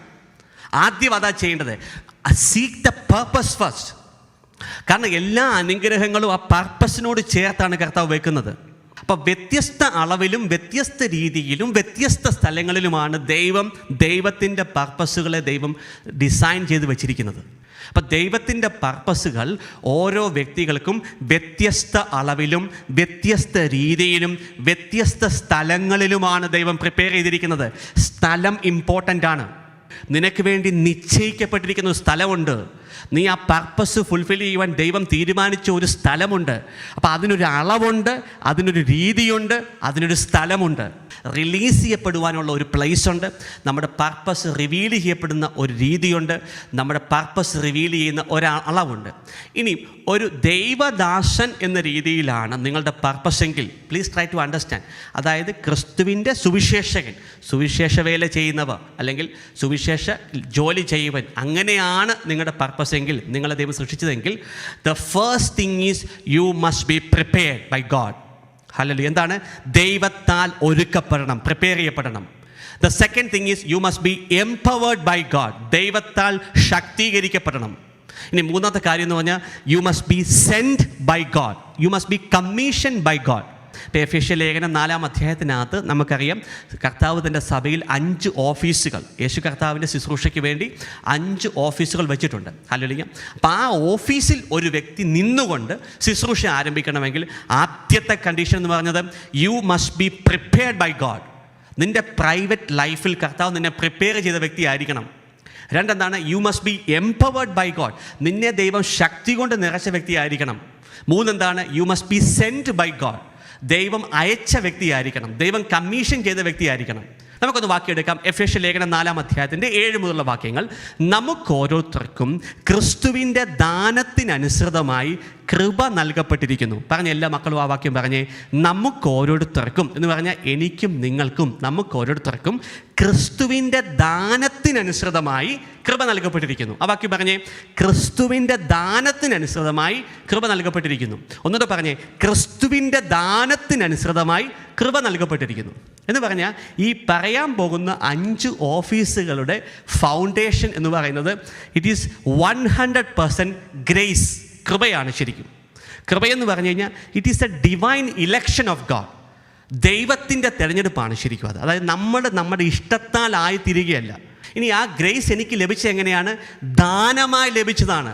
ആദ്യം അതാ ചെയ്യേണ്ടത്. Seek the purpose first. കാരണം എല്ലാ അനുഗ്രഹങ്ങളും ആ പർപ്പസിനോട് ചേർത്താണ് കർത്താവ് വെക്കുന്നത്. അപ്പോൾ വ്യത്യസ്ത അളവിലും വ്യത്യസ്ത രീതിയിലും വ്യത്യസ്ത സ്ഥലങ്ങളിലുമാണ് ദൈവത്തിൻ്റെ പർപ്പസുകളെ ദൈവം ഡിസൈൻ ചെയ്ത് വെച്ചിരിക്കുന്നത്. അപ്പം ദൈവത്തിൻ്റെ പർപ്പസുകൾ ഓരോ വ്യക്തികൾക്കും വ്യത്യസ്ത അളവിലും വ്യത്യസ്ത രീതിയിലും വ്യത്യസ്ത സ്ഥലങ്ങളിലുമാണ് ദൈവം പ്രിപ്പയർ ചെയ്തിരിക്കുന്നത്. സ്ഥലം ഇമ്പോർട്ടൻ്റ് ആണ്. നിനക്ക് വേണ്ടി നിശ്ചയിക്കപ്പെട്ടിരിക്കുന്ന ഒരു സ്ഥലമുണ്ട്. നീ ആ പർപ്പസ് ഫുൾഫിൽ ചെയ്യുവാൻ ദൈവം തീരുമാനിച്ച ഒരു സ്ഥലമുണ്ട്. അപ്പോൾ അതിനൊരു അളവുണ്ട്, അതിനൊരു രീതിയുണ്ട്, അതിനൊരു സ്ഥലമുണ്ട്. റിലീസ് ചെയ്യപ്പെടുവാനുള്ള ഒരു പ്ലേസ് ഉണ്ട്. നമ്മുടെ പർപ്പസ് റിവീൽ ചെയ്യപ്പെടുന്ന ഒരു രീതിയുണ്ട്. നമ്മുടെ പർപ്പസ് റിവീൽ ചെയ്യുന്ന ഒരളവുണ്ട്. ഇനി ഒരു ദൈവദാസൻ എന്ന രീതിയിലാണ് നിങ്ങളുടെ പർപ്പസ് എങ്കിൽ പ്ലീസ് ട്രൈ ടു അണ്ടർസ്റ്റാൻഡ്. അതായത് ക്രിസ്തുവിൻ്റെ സുവിശേഷകൻ, സുവിശേഷ വേല ചെയ്യുന്നവർ, അല്ലെങ്കിൽ സുവിശേഷ ജോലി ചെയ്യുവൻ, അങ്ങനെയാണ് നിങ്ങളുടെ പർപ്പസ് എങ്കിൽ, നിങ്ങളെ ദൈവം സൃഷ്ടിച്ചതെങ്കിൽ, the first thing is you must be prepared by God. ഹല്ലേലൂയ. എന്താണ്? ദൈവത്താൽ ഒരുക്കപ്പെടണം, പ്രിപ്പയർ ചെയ്യപ്പെടണം. The second thing is you must be empowered by God. ദൈവത്താൽ ശക്തീകരിക്കപ്പെടണം. ഇനി മൂന്നാമത്തെ കാര്യം എന്ന് പറഞ്ഞാൽ you must be send by God. You must be commission by God. ഇപ്പോൾ എഫേസ്യ ലേഖനം 4-ാം അധ്യായത്തിനകത്ത് നമുക്കറിയാം, കർത്താവ് തൻ്റെ സഭയിൽ 5 ഓഫീസുകൾ, യേശു കർത്താവിൻ്റെ ശുശ്രൂഷയ്ക്ക് വേണ്ടി 5 ഓഫീസുകൾ വെച്ചിട്ടുണ്ട്. ഹല്ലേലൂയ. അപ്പോൾ ആ ഓഫീസിൽ ഒരു വ്യക്തി നിന്നുകൊണ്ട് ശുശ്രൂഷ ആരംഭിക്കണമെങ്കിൽ ആദ്യത്തെ കണ്ടീഷൻ എന്ന് പറഞ്ഞത് you must be prepared by God. നിൻ്റെ പ്രൈവറ്റ് ലൈഫിൽ കർത്താവ് നിന്നെ പ്രിപ്പയർ ചെയ്ത വ്യക്തി ആയിരിക്കണം. രണ്ടെന്താണ്? You must be empowered by God. നിന്നെ ദൈവം ശക്തി കൊണ്ട് നിറച്ച വ്യക്തി ആയിരിക്കണം. മൂന്നെന്താണ്? You must be send by God. ദൈവം അയച്ച വ്യക്തിയായിരിക്കണം, ദൈവം കമ്മീഷൻ ചെയ്ത വ്യക്തിയായിരിക്കണം. നമുക്കൊന്ന് വാക്യെടുക്കാം. എഫേസ്യ ലേഖനം 4-ാം അധ്യായത്തിൻ്റെ 7 മുതലുള്ള വാക്യങ്ങൾ. നമുക്കോരോരുത്തർക്കും ക്രിസ്തുവിൻ്റെ ദാനത്തിനനുസൃതമായി കൃപ നൽകപ്പെട്ടിരിക്കുന്നു. പറഞ്ഞ എല്ലാ മക്കളും ആ വാക്യം പറഞ്ഞേ. നമുക്കോരോരുത്തർക്കും എന്ന് പറഞ്ഞാൽ എനിക്കും നിങ്ങൾക്കും, നമുക്കോരോരുത്തർക്കും ക്രിസ്തുവിൻ്റെ ദാനത്തിനനുസൃതമായി കൃപ നൽകപ്പെട്ടിരിക്കുന്നു. ആ വാക്യം പറഞ്ഞേ. ക്രിസ്തുവിൻ്റെ ദാനത്തിനനുസൃതമായി കൃപ നൽകപ്പെട്ടിരിക്കുന്നു. ഒന്നുകൂടെ പറഞ്ഞേ. ക്രിസ്തുവിൻ്റെ ദാനത്തിനനുസൃതമായി കൃപ നൽകപ്പെട്ടിരിക്കുന്നു എന്ന് പറഞ്ഞാൽ ഈ പറയാൻ പോകുന്ന 5 ഓഫീസുകളുടെ ഫൗണ്ടേഷൻ എന്ന് പറയുന്നത് ഇറ്റ് ഈസ് 100% ഗ്രേസ്, കൃപയാണ്. ശരിക്കും കൃപയെന്ന് പറഞ്ഞു കഴിഞ്ഞാൽ it is A divine election of God. ദൈവത്തിൻ്റെ തിരഞ്ഞെടുപ്പാണ് ശരിക്കും അത്. അതായത് നമ്മുടെ ഇഷ്ടത്താൽ ആയിത്തീരുകയല്ല. ഇനി ആ ഗ്രേസ് എനിക്ക് ലഭിച്ചത് എങ്ങനെയാണ്? ദാനമായി ലഭിച്ചതാണ്.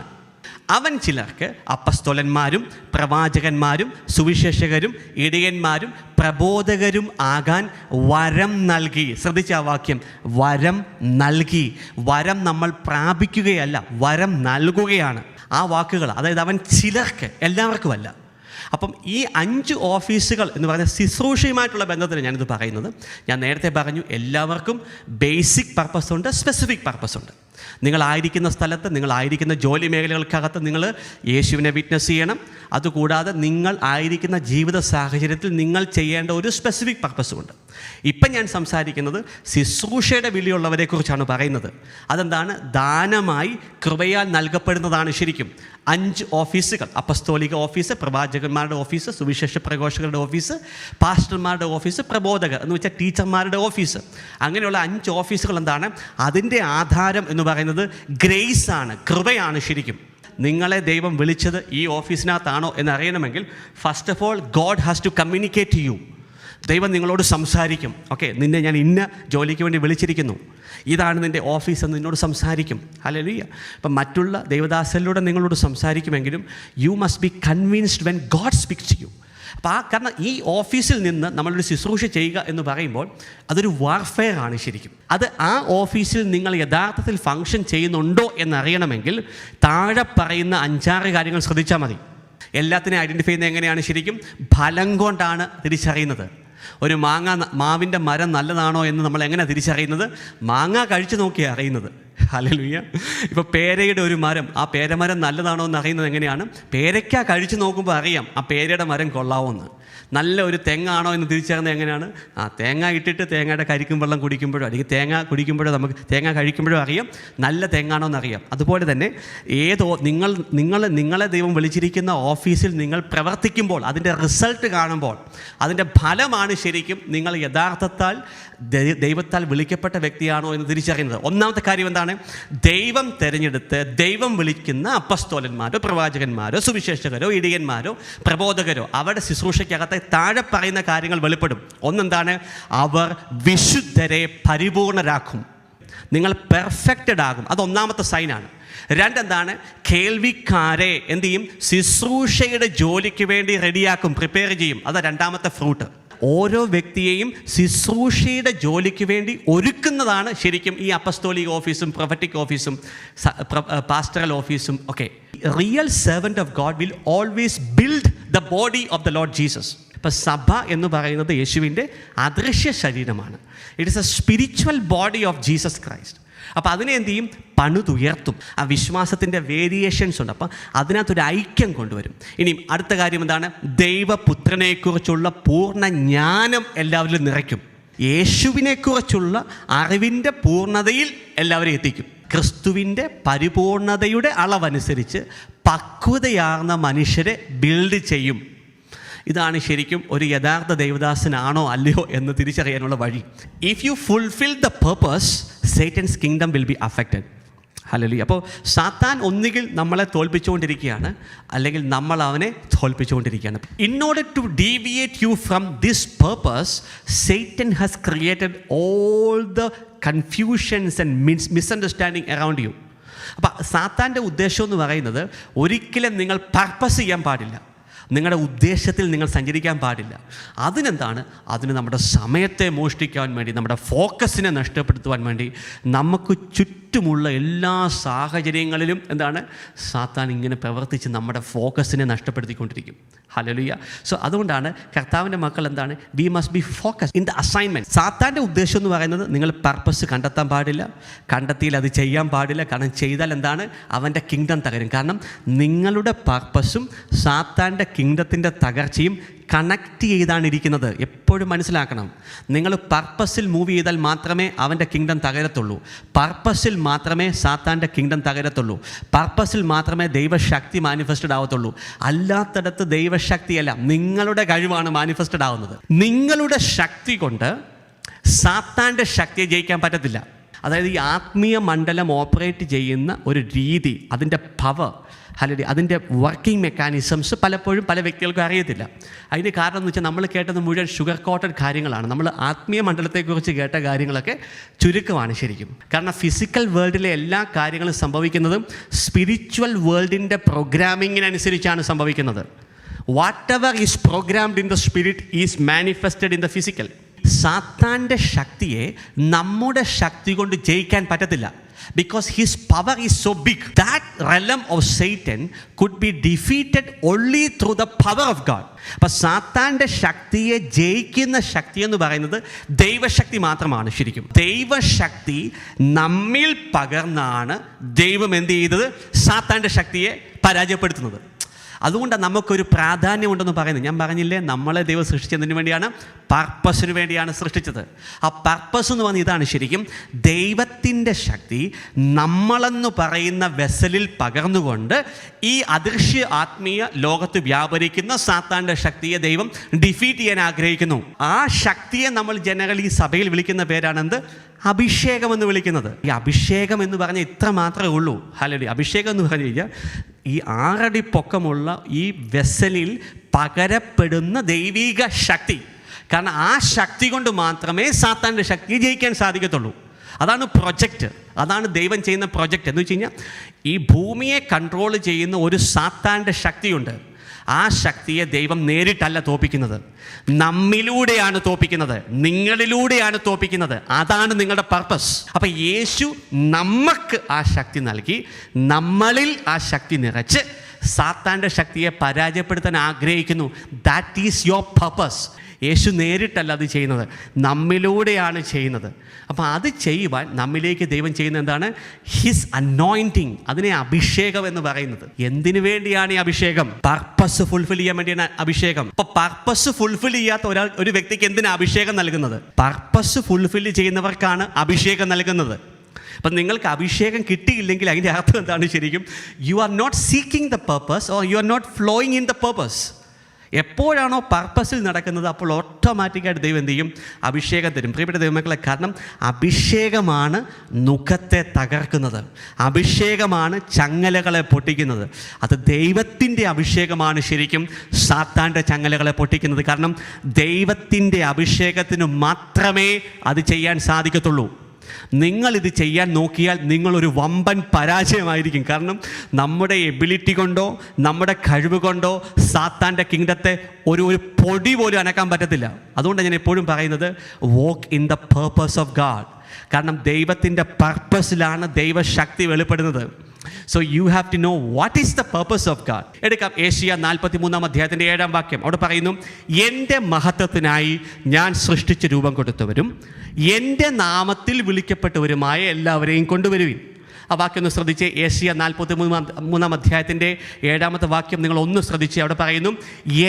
അവൻ ചിലർക്ക് അപ്പസ്തോലന്മാരും പ്രവാചകന്മാരും സുവിശേഷകരും ഇടയന്മാരും പ്രബോധകരും ആകാൻ വരം നൽകി. ശ്രദ്ധിച്ച ആ വാക്യം, വരം നൽകി. വരം നമ്മൾ പ്രാപിക്കുകയല്ല, വരം നൽകുകയാണ്. ആ വാക്കുകൾ, അതായത് അവൻ ചിലർക്ക്, എല്ലാവർക്കുമല്ല. അപ്പം ഈ 5 ഓഫീസുകൾ എന്ന് പറഞ്ഞാൽ ശുശ്രൂഷയുമായിട്ടുള്ള ബന്ധത്തിൽ ഞാനിത് പറയുന്നത്. ഞാൻ നേരത്തെ പറഞ്ഞു, എല്ലാവർക്കും ബേസിക് പർപ്പസ് ഉണ്ട്, സ്പെസിഫിക് പർപ്പസ് ഉണ്ട്. നിങ്ങളായിരിക്കുന്ന സ്ഥലത്ത്, നിങ്ങളായിരിക്കുന്ന ജോലി മേഖലകൾക്കകത്ത് നിങ്ങൾ യേശുവിനെ വിറ്റ്നസ് ചെയ്യണം. അതുകൂടാതെ നിങ്ങൾ ആയിരിക്കുന്ന ജീവിത സാഹചര്യത്തിൽ നിങ്ങൾ ചെയ്യേണ്ട ഒരു സ്പെസിഫിക് പർപ്പസുമുണ്ട്. ഇപ്പം ഞാൻ സംസാരിക്കുന്നത് ശുശ്രൂഷയുടെ വിളിയുള്ളവരെക്കുറിച്ചാണ് പറയുന്നത്. അതെന്താണ്? ദാനമായി കൃപയാൽ നൽകപ്പെടുന്നതാണ് ശരിക്കും 5 ഓഫീസുകൾ. അപ്പസ്തോലിക ഓഫീസ്, പ്രവാചകന്മാരുടെ ഓഫീസ്, സുവിശേഷ പ്രഘോഷകരുടെ ഓഫീസ്, പാസ്റ്റർമാരുടെ ഓഫീസ്, പ്രബോധകർ എന്ന് വെച്ചാൽ ടീച്ചർമാരുടെ ഓഫീസ്. അങ്ങനെയുള്ള 5 ഓഫീസുകൾ എന്താണ്? അതിൻ്റെ ആധാരം എന്ന് പറയുന്നത് ഗ്രേസ് ആണ്, കൃപയാണ് ശരിക്കും. നിങ്ങളെ ദൈവം വിളിച്ചത് ഈ ഓഫീസിനകത്താണോ എന്നറിയണമെങ്കിൽ first of all God has to communicate to you. ദൈവം നിങ്ങളോട് സംസാരിക്കും. ഓക്കെ, നിന്നെ ഞാൻ ഇന്ന ജോലിക്ക് വേണ്ടി വിളിച്ചിരിക്കുന്നു, ഇതാണ് നിൻ്റെ ഓഫീസ് എന്ന് നിന്നോട് സംസാരിക്കും. ഹല്ലേലൂയ. ഇപ്പം മറ്റുള്ള ദൈവദാസരിലൂടെ നിങ്ങളോട് സംസാരിക്കുമെങ്കിലും you must be convinced when God speaks to you. അപ്പോൾ കാരണം ഈ ഓഫീസിൽ നിന്ന് നമ്മളൊരു ശുശ്രൂഷ ചെയ്യുക എന്ന് പറയുമ്പോൾ അതൊരു വാർഫെയർ ആണ് ശരിക്കും. അത് ആ ഓഫീസിൽ നിങ്ങൾ യഥാർത്ഥത്തിൽ ഫങ്ഷൻ ചെയ്യുന്നുണ്ടോ എന്നറിയണമെങ്കിൽ താഴെ പറയുന്ന 5-6 കാര്യങ്ങൾ ശ്രദ്ധിച്ചാൽ മതി. എല്ലാത്തിനെയും ഐഡൻറ്റിഫൈ ചെയ്യുന്നത് എങ്ങനെയാണ്? ശരിക്കും ഫലം കൊണ്ടാണ് തിരിച്ചറിയുന്നത്. ഒരു മാവിൻ്റെ മരം നല്ലതാണോ എന്ന് നമ്മൾ എങ്ങനെ തിരിച്ചറിയുന്നത്? മാങ്ങ കഴിച്ചു നോക്കിയാണ് അറിയുന്നത്. ഹല്ലേലൂയ. ഇപ്പോൾ പേരയുടെ ഒരു മരം, ആ പേരമരം നല്ലതാണോ എന്ന് അറിയുന്നത് എങ്ങനെയാണ്? പേരയ്ക്ക കഴിച്ചു നോക്കുമ്പോൾ അറിയാം ആ പേരയുടെ മരം കൊള്ളാവുമെന്ന്. നല്ല ഒരു തെങ്ങാണോ എന്ന് തിരിച്ചറിയുന്നത് എങ്ങനെയാണ്? ആ തേങ്ങ ഇട്ടിട്ട് തേങ്ങയുടെ കരിക്കും വെള്ളം കുടിക്കുമ്പോഴോ അല്ലെങ്കിൽ തേങ്ങ കുടിക്കുമ്പോഴോ നമുക്ക് തേങ്ങ കഴിക്കുമ്പോഴോ അറിയാം നല്ല തെങ്ങാണോ എന്നറിയാം. അതുപോലെ തന്നെ നിങ്ങളെ ദൈവം വിളിച്ചിരിക്കുന്ന ഓഫീസിൽ നിങ്ങൾ പ്രവർത്തിക്കുമ്പോൾ അതിൻ്റെ റിസൾട്ട് കാണുമ്പോൾ അതിൻ്റെ ഫലമാണ് ശരിക്കും നിങ്ങൾ യഥാർത്ഥത്താൽ ദൈവത്താൽ വിളിക്കപ്പെട്ട വ്യക്തിയാണോ എന്ന് തിരിച്ചറിയുന്നത്. ഒന്നാമത്തെ കാര്യം എന്താണ്? ദൈവം തിരഞ്ഞെടുത്ത് ദൈവം വിളിക്കുന്ന അപ്പസ്തോലന്മാരോ പ്രവാചകന്മാരോ സുവിശേഷകരോ ഇടയന്മാരോ പ്രബോധകരോ അവരുടെ ശുശ്രൂഷയ്ക്കകത്ത് താഴെ പറയുന്ന കാര്യങ്ങൾ വെളിപ്പെടും. ഒന്നെന്താണ്? അവർ വിശുദ്ധരെ പരിപൂർണരാക്കും. നിങ്ങൾ പെർഫെക്റ്റഡ് ആകും. അതൊന്നാമത്തെ സൈനാണ്. 2 എന്താണ്? കേൾവിക്കാരെ എന്ത് ചെയ്യും? ശുശ്രൂഷയുടെ ജോലിക്ക് വേണ്ടി റെഡിയാക്കും, പ്രിപ്പയർ ചെയ്യും. അതാണ് 2ാമത്തെ ഫ്രൂട്ട്. ഓരോ വ്യക്തിയെയും ശുശ്രൂഷയുടെ ജോലിക്ക് വേണ്ടി ഒരുക്കുന്നതാണ് ശരിക്കും ഈ അപ്പസ്തോലിക് ഓഫീസും പ്രൊഫറ്റിക് ഓഫീസും പാസ്റ്ററൽ ഓഫീസും ഒക്കെ. Real servant of God will always build the body of the Lord Jesus. ഇപ്പം സഭ എന്ന് പറയുന്നത് യേശുവിൻ്റെ അദൃശ്യ ശരീരമാണ്. It is A spiritual body of Jesus Christ. അപ്പോൾ അതിനെ എന്ത് ചെയ്യും? പണിതുയർത്തും. ആ വിശ്വാസത്തിൻ്റെ വേരിയേഷൻസ് ഉണ്ട്. അപ്പം അതിനകത്തൊരു ഐക്യം കൊണ്ടുവരും. ഇനിയും അടുത്ത കാര്യം എന്താണ്? ദൈവപുത്രനെക്കുറിച്ചുള്ള പൂർണ്ണ ജ്ഞാനം എല്ലാവരിലും നിറയ്ക്കും. യേശുവിനെക്കുറിച്ചുള്ള അറിവിൻ്റെ പൂർണ്ണതയിൽ എല്ലാവരെയും എത്തിക്കും. ക്രിസ്തുവിൻ്റെ പരിപൂർണതയുടെ അളവനുസരിച്ച് പക്വതയാർന്ന മനുഷ്യരെ ബിൽഡ് ചെയ്യും. ഇതാണ് ശരിക്കും ഒരു യഥാർത്ഥ ദൈവദാസനാണോ അല്ലയോ എന്ന് തിരിച്ചറിയാനുള്ള വഴി. If you fulfil the purpose Satan's kingdom will be affected. ഹല്ലേലൂയ. അപ്പോൾ സാത്താൻ ഒന്നുകിൽ നമ്മളെ തോൽപ്പിച്ചുകൊണ്ടിരിക്കുകയാണ്, അല്ലെങ്കിൽ നമ്മൾ അവനെ തോൽപ്പിച്ചുകൊണ്ടിരിക്കുകയാണ്. In order to deviate you from this purpose Satan has created all the confusions and misunderstanding around you. അപ്പോൾ സാത്താൻ്റെ ഉദ്ദേശം എന്ന് പറയുന്നത് ഒരിക്കലും നിങ്ങൾ പർപ്പസ് ചെയ്യാൻ പാടില്ല, നിങ്ങളുടെ ഉദ്ദേശത്തിൽ നിങ്ങൾ സഞ്ചരിക്കാൻ പാടില്ല. അതിനെന്താണ്? അതിന് നമ്മുടെ സമയത്തെ മോഷ്ടിക്കാൻ വേണ്ടി, നമ്മുടെ ഫോക്കസിനെ നഷ്ടപ്പെടുത്തുവാൻ വേണ്ടി നമുക്ക് ചുറ്റും ചുറ്റുമുള്ള എല്ലാ സാഹചര്യങ്ങളിലും എന്താണ് സാത്താൻ ഇങ്ങനെ പ്രവർത്തിച്ച് നമ്മുടെ ഫോക്കസിനെ നഷ്ടപ്പെടുത്തിക്കൊണ്ടിരിക്കും. ഹല്ലേലൂയ. സോ അതുകൊണ്ടാണ് കർത്താവിൻ്റെ മക്കൾ എന്താണ്, V must B focus in the assignment. സാത്താൻ്റെ ഉദ്ദേശം എന്ന് പറയുന്നത് നിങ്ങൾ പർപ്പസ് കണ്ടെത്താൻ പാടില്ല, കണ്ടെത്തിയിൽ അത് ചെയ്യാൻ പാടില്ല. കാരണം ചെയ്താൽ എന്താണ്, അവൻ്റെ കിങ്ഡം തകരും. കാരണം നിങ്ങളുടെ പർപ്പസും സാത്താൻ്റെ കിങ്ഡത്തിൻ്റെ തകർച്ചയും കണക്ട് ചെയ്താണ് ഇരിക്കുന്നത്. എപ്പോഴും മനസ്സിലാക്കണം, നിങ്ങൾ പർപ്പസിൽ മൂവ് ചെയ്താൽ മാത്രമേ അവൻ്റെ കിങ്ഡം തകരത്തുള്ളൂ. പർപ്പസിൽ മാത്രമേ സാത്താൻ്റെ കിങ്ഡം തകരത്തുള്ളൂ. പർപ്പസിൽ മാത്രമേ ദൈവശക്തി മാനിഫെസ്റ്റഡ് ആവത്തുള്ളൂ. അല്ലാത്തടത്ത് ദൈവശക്തിയല്ല, നിങ്ങളുടെ കഴിവാണ് മാനിഫെസ്റ്റഡ് ആവുന്നത്. നിങ്ങളുടെ ശക്തി കൊണ്ട് സാത്താൻ്റെ ശക്തിയെ ജയിക്കാൻ പറ്റത്തില്ല. അതായത് ഈ ആത്മീയ മണ്ഡലം ഓപ്പറേറ്റ് ചെയ്യുന്ന ഒരു രീതി, അതിൻ്റെ പവർ, അല്ലെങ്കിൽ അതിൻ്റെ വർക്കിംഗ് മെക്കാനിസംസ് പലപ്പോഴും പല വ്യക്തികൾക്കും അറിയത്തില്ല. അതിന് കാരണം എന്ന് വെച്ചാൽ നമ്മൾ കേട്ടത് മുഴുവൻ ഷുഗർ കോട്ടഡ് കാര്യങ്ങളാണ്. നമ്മൾ ആത്മീയ മണ്ഡലത്തെക്കുറിച്ച് കേട്ട കാര്യങ്ങളൊക്കെ ചുരുക്കമാണ് ശരിക്കും. കാരണം ഫിസിക്കൽ വേൾഡിലെ എല്ലാ കാര്യങ്ങളും സംഭവിക്കുന്നതും സ്പിരിച്വൽ വേൾഡിൻ്റെ പ്രോഗ്രാമിങ്ങിനനുസരിച്ചാണ് സംഭവിക്കുന്നത്. What ever is programmed in the spirit is manifested in the physical. സാത്താൻ്റെ ശക്തിയെ നമ്മുടെ ശക്തി കൊണ്ട് ജയിക്കാൻ പറ്റത്തില്ല. Because his power is so big, that realm of Satan could be defeated only through the power of God. അപ്പോൾ സാത്താൻ്റെ ശക്തിയെ ജയിക്കുന്ന ശക്തി എന്ന് പറയുന്നത് ദൈവശക്തി മാത്രമാണ് ശരിക്കും. ദൈവശക്തി നമ്മിൽ പകർന്നാണ് ദൈവം എന്ത് ചെയ്തത്, സാത്താൻ്റെ ശക്തിയെ പരാജയപ്പെടുത്തുന്നത്. അതുകൊണ്ടാണ് നമുക്കൊരു പ്രാധാന്യമുണ്ടെന്ന് പറയുന്നത്. ഞാൻ പറഞ്ഞില്ലേ, നമ്മളെ ദൈവം സൃഷ്ടിച്ചതിന് വേണ്ടിയാണ്, പർപ്പസിന് വേണ്ടിയാണ് സൃഷ്ടിച്ചത്. ആ പർപ്പസ് എന്ന് പറഞ്ഞാൽ ഇതാണ് ശരിക്കും, ദൈവത്തിൻ്റെ ശക്തി നമ്മളെന്ന് പറയുന്ന വെസലിൽ പകർന്നുകൊണ്ട് ഈ അദൃശ്യ ആത്മീയ ലോകത്ത് വ്യാപരിക്കുന്ന സാത്താൻ്റെ ശക്തിയെ ദൈവം ഡിഫീറ്റ് ചെയ്യാൻ ആഗ്രഹിക്കുന്നു. ആ ശക്തിയെ നമ്മൾ ജനറലി സഭയിൽ വിളിക്കുന്ന പേരാണെന്ത്, അഭിഷേകം എന്ന് വിളിക്കുന്നത്. ഈ അഭിഷേകം എന്ന് പറഞ്ഞാൽ ഇത്ര മാത്രമേ ഉള്ളൂ. ഹല്ലേലൂയ. അഭിഷേകം എന്ന് പറഞ്ഞു കഴിഞ്ഞാൽ ഈ 6 അടി പൊക്കമുള്ള ഈ വെസലിൽ പകരപ്പെടുന്ന ദൈവിക ശക്തി. കാരണം ആ ശക്തി കൊണ്ട് മാത്രമേ സാത്താൻ്റെ ശക്തിയെ ജയിക്കാൻ സാധിക്കത്തുള്ളൂ. അതാണ് പ്രൊജക്റ്റ്, അതാണ് ദൈവം ചെയ്യുന്ന പ്രൊജക്റ്റ്. എന്ന് വെച്ച് കഴിഞ്ഞാൽ ഈ ഭൂമിയെ കൺട്രോൾ ചെയ്യുന്ന ഒരു സാത്താൻ്റെ ശക്തിയുണ്ട്. ആ ശക്തിയെ ദൈവം നേരിട്ടല്ല തോപ്പിക്കുന്നത്, നമ്മിലൂടെയാണ് തോപ്പിക്കുന്നത്, നിങ്ങളിലൂടെയാണ് തോപ്പിക്കുന്നത്. അതാണ് നിങ്ങളുടെ പർപ്പസ്. അപ്പം യേശു നമുക്ക് ആ ശക്തി നൽകി, നമ്മളിൽ ആ ശക്തി നിറച്ച് സാത്താൻ്റെ ശക്തിയെ പരാജയപ്പെടുത്താൻ ആഗ്രഹിക്കുന്നു. That is your purpose. യേശു നേരിട്ടല്ല അത് ചെയ്യുന്നത്, നമ്മിലൂടെയാണ് ചെയ്യുന്നത്. അപ്പോൾ അത് ചെയ്യുവാൻ നമ്മിലേക്ക് ദൈവം ചെയ്യുന്നത് എന്താണ്, ഹിസ് അനോയിൻറ്റിങ്. അതിനെ അഭിഷേകം എന്ന് പറയുന്നത്. എന്തിനു വേണ്ടിയാണ് ഈ അഭിഷേകം? പർപ്പസ് ഫുൾഫിൽ ചെയ്യാൻ വേണ്ടിയാണ് അഭിഷേകം. അപ്പോൾ പർപ്പസ് ഫുൾഫിൽ ചെയ്യാത്ത ഒരു വ്യക്തിക്ക് എന്തിനാണ് അഭിഷേകം നൽകുന്നത്? പർപ്പസ് ഫുൾഫിൽ ചെയ്യുന്നവർക്കാണ് അഭിഷേകം നൽകുന്നത്. അപ്പം നിങ്ങൾക്ക് അഭിഷേകം കിട്ടിയില്ലെങ്കിൽ അതിൻ്റെ അർത്ഥം എന്താണ് ശരിക്കും? You are not seeking the purpose or you are not flowing in the purpose. എപ്പോഴാണോ പർപ്പസിൽ നടക്കുന്നത് അപ്പോൾ ഓട്ടോമാറ്റിക്കായിട്ട് ദൈവം എന്ത് ചെയ്യും? അഭിഷേകം തരും. പ്രിയപ്പെട്ട ദൈവമക്കളെ, കാരണം അഭിഷേകമാണ് നുഖത്തെ തകർക്കുന്നത്, അഭിഷേകമാണ് ചങ്ങലകളെ പൊട്ടിക്കുന്നത്. അത് ദൈവത്തിൻ്റെ അഭിഷേകമാണ് ശരിക്കും സാത്താൻ്റെ ചങ്ങലകളെ പൊട്ടിക്കുന്നത്. കാരണം ദൈവത്തിൻ്റെ അഭിഷേകത്തിന് മാത്രമേ അത് ചെയ്യാൻ സാധിക്കത്തുള്ളൂ. നിങ്ങളിത് ചെയ്യാൻ നോക്കിയാൽ നിങ്ങളൊരു വമ്പൻ പരാജയമായിരിക്കും. കാരണം നമ്മുടെ എബിലിറ്റി കൊണ്ടോ നമ്മുടെ കഴിവ് കൊണ്ടോ സാത്താൻ്റെ കിങ്ഡത്തെ ഒരു പൊടി പോലും അനക്കാൻ പറ്റത്തില്ല. അതുകൊണ്ടാണ് ഞാൻ എപ്പോഴും പറയുന്നത്, walk in the purpose of God. കാരണം ദൈവത്തിൻ്റെ പർപ്പസിലാണ് ദൈവശക്തി വെളിപ്പെടുന്നത്. So you have to know what is the purpose of God. എടുക്കാം ഏഷ്യ 43 അധ്യായത്തിൻ്റെ 7 വാക്യം. അവിടെ പറയുന്നു, എൻ്റെ മഹത്വത്തിനായി ഞാൻ സൃഷ്ടിച്ച് രൂപം കൊടുത്തവരും എൻ്റെ നാമത്തിൽ വിളിക്കപ്പെട്ടവരുമായ എല്ലാവരെയും കൊണ്ടുവരുവിൻ. ആ വാക്യം ഒന്ന് ശ്രദ്ധിച്ച്. ഏഷ്യ 43 അധ്യായത്തിൻ്റെ 7 വാക്യം നിങ്ങൾ ഒന്ന് ശ്രദ്ധിച്ച്. അവിടെ പറയുന്നു,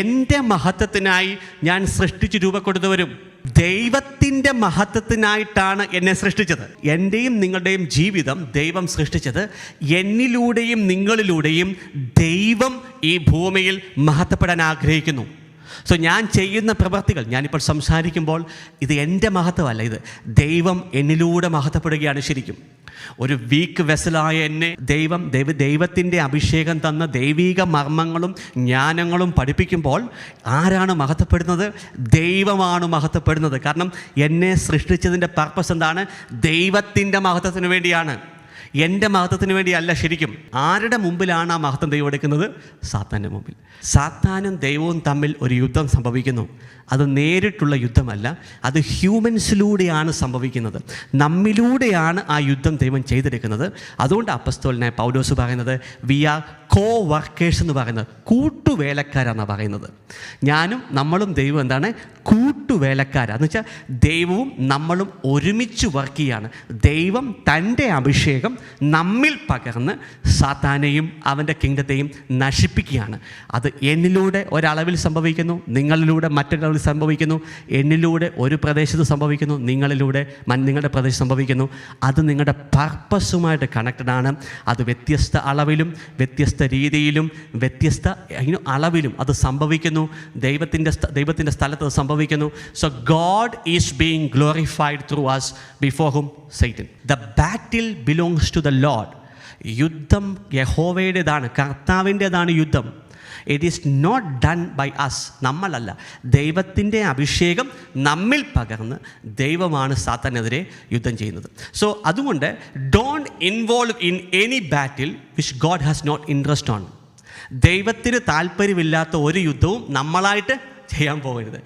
എൻ്റെ മഹത്വത്തിനായി ഞാൻ സൃഷ്ടിച്ച് രൂപം കൊടുത്തവരും. ദൈവത്തിൻ്റെ മഹത്വത്തിനായിട്ടാണ് എന്നെ സൃഷ്ടിച്ചത്. എൻ്റെയും നിങ്ങളുടെയും ജീവിതം ദൈവം സൃഷ്ടിച്ചത് എന്നിലൂടെയും നിങ്ങളിലൂടെയും ദൈവം ഈ ഭൂമിയിൽ മഹത്വപ്പെടാൻ ആഗ്രഹിക്കുന്നു. സോ ഞാൻ ചെയ്യുന്ന പ്രവൃത്തികൾ, ഞാനിപ്പോൾ സംസാരിക്കുമ്പോൾ ഇത് എൻ്റെ മഹത്വമല്ല, ഇത് ദൈവം എന്നിലൂടെ മഹത്വപ്പെടുകയാണ് ശരിക്കും. ഒരു വീക്ക് വെസലായ എന്നെ ദൈവത്തിൻ്റെ അഭിഷേകം തന്ന ദൈവിക മർമ്മങ്ങളും ജ്ഞാനങ്ങളും പഠിപ്പിക്കുമ്പോൾ ആരാണ് മഹത്വപ്പെടുന്നത്? ദൈവമാണ് മഹത്വപ്പെടുന്നത്. കാരണം എന്നെ സൃഷ്ടിച്ചതിൻ്റെ പർപ്പസ് എന്താണ്? ദൈവത്തിൻ്റെ മഹത്വത്തിന് വേണ്ടിയാണ്. എൻ്റെ മഹത്വത്തിന് വേണ്ടിയല്ല. ശരിക്കും ആരുടെ മുമ്പിലാണ് ആ മഹത്വം ദൈവം എടുക്കുന്നത്? സാത്താൻ്റെ മുമ്പിൽ. സാത്താനും ദൈവവും തമ്മിൽ ഒരു യുദ്ധം സംഭവിക്കുന്നു. അത് നേരിട്ടുള്ള യുദ്ധമല്ല, അത് ഹ്യൂമൻസിലൂടെയാണ് സംഭവിക്കുന്നത്. നമ്മിലൂടെയാണ് ആ യുദ്ധം ദൈവം ചെയ്തെടുക്കുന്നത്. അതുകൊണ്ട് അപ്പസ്തോലനായ പൗലോസ് പറയുന്നത് വി ആർ കോ വർക്കേഴ്സ് എന്ന് പറയുന്നത്, കൂട്ടുവേലക്കാരാണെന്നാണ് പറയുന്നത്. ഞാനും നമ്മളും ദൈവം എന്താണ്? കൂട്ടുവേലക്കാരാന്ന് വെച്ചാൽ ദൈവവും നമ്മളും ഒരുമിച്ച് വർക്ക് ചെയ്യാണ്. ദൈവം തൻ്റെ അഭിഷേകം നമ്മിൽ പകർന്ന് സാത്താനെയും അവൻ്റെ കിങ്ഡത്തെയും നശിപ്പിക്കുകയാണ്. അത് എന്നിലൂടെ ഒരളവിൽ സംഭവിക്കുന്നു, നിങ്ങളിലൂടെ മറ്റൊരളവിൽ സംഭവിക്കുന്നു. എന്നിലൂടെ ഒരു പ്രദേശത്ത് സംഭവിക്കുന്നു, നിങ്ങളുടെ പ്രദേശത്ത് സംഭവിക്കുന്നു. അത് നിങ്ങളുടെ പർപ്പസുമായിട്ട് കണക്റ്റഡ് ആണ്. അത് വ്യത്യസ്ത അളവിലും വ്യത്യസ്ത രീതിയിലും വ്യത്യസ്ത അളവിലും അത് സംഭവിക്കുന്നു. ദൈവത്തിൻ്റെ സ്ഥലത്ത് അത് സംഭവിക്കുന്നു. So God is being glorified through us before whom Satan. The battle belongs to the Lord. യുദ്ധം യഹോവയുടേതാണ്, കർത്താവിൻ്റെതാണ് യുദ്ധം. It is not done by us, നമ്മളല്ല. ദൈവത്തിൻ്റെ അഭിഷേകം നമ്മിൽ പകർന്ന് ദൈവമാണ് സാത്താനെതിരെ യുദ്ധം ചെയ്യുന്നത്. സോ അതുകൊണ്ട് don't involve in any battle which God has not interest on. ദൈവത്തിന് താല്പര്യമില്ലാത്ത ഒരു യുദ്ധവും നമ്മളായിട്ട് ചെയ്യാൻ പോകരുത്.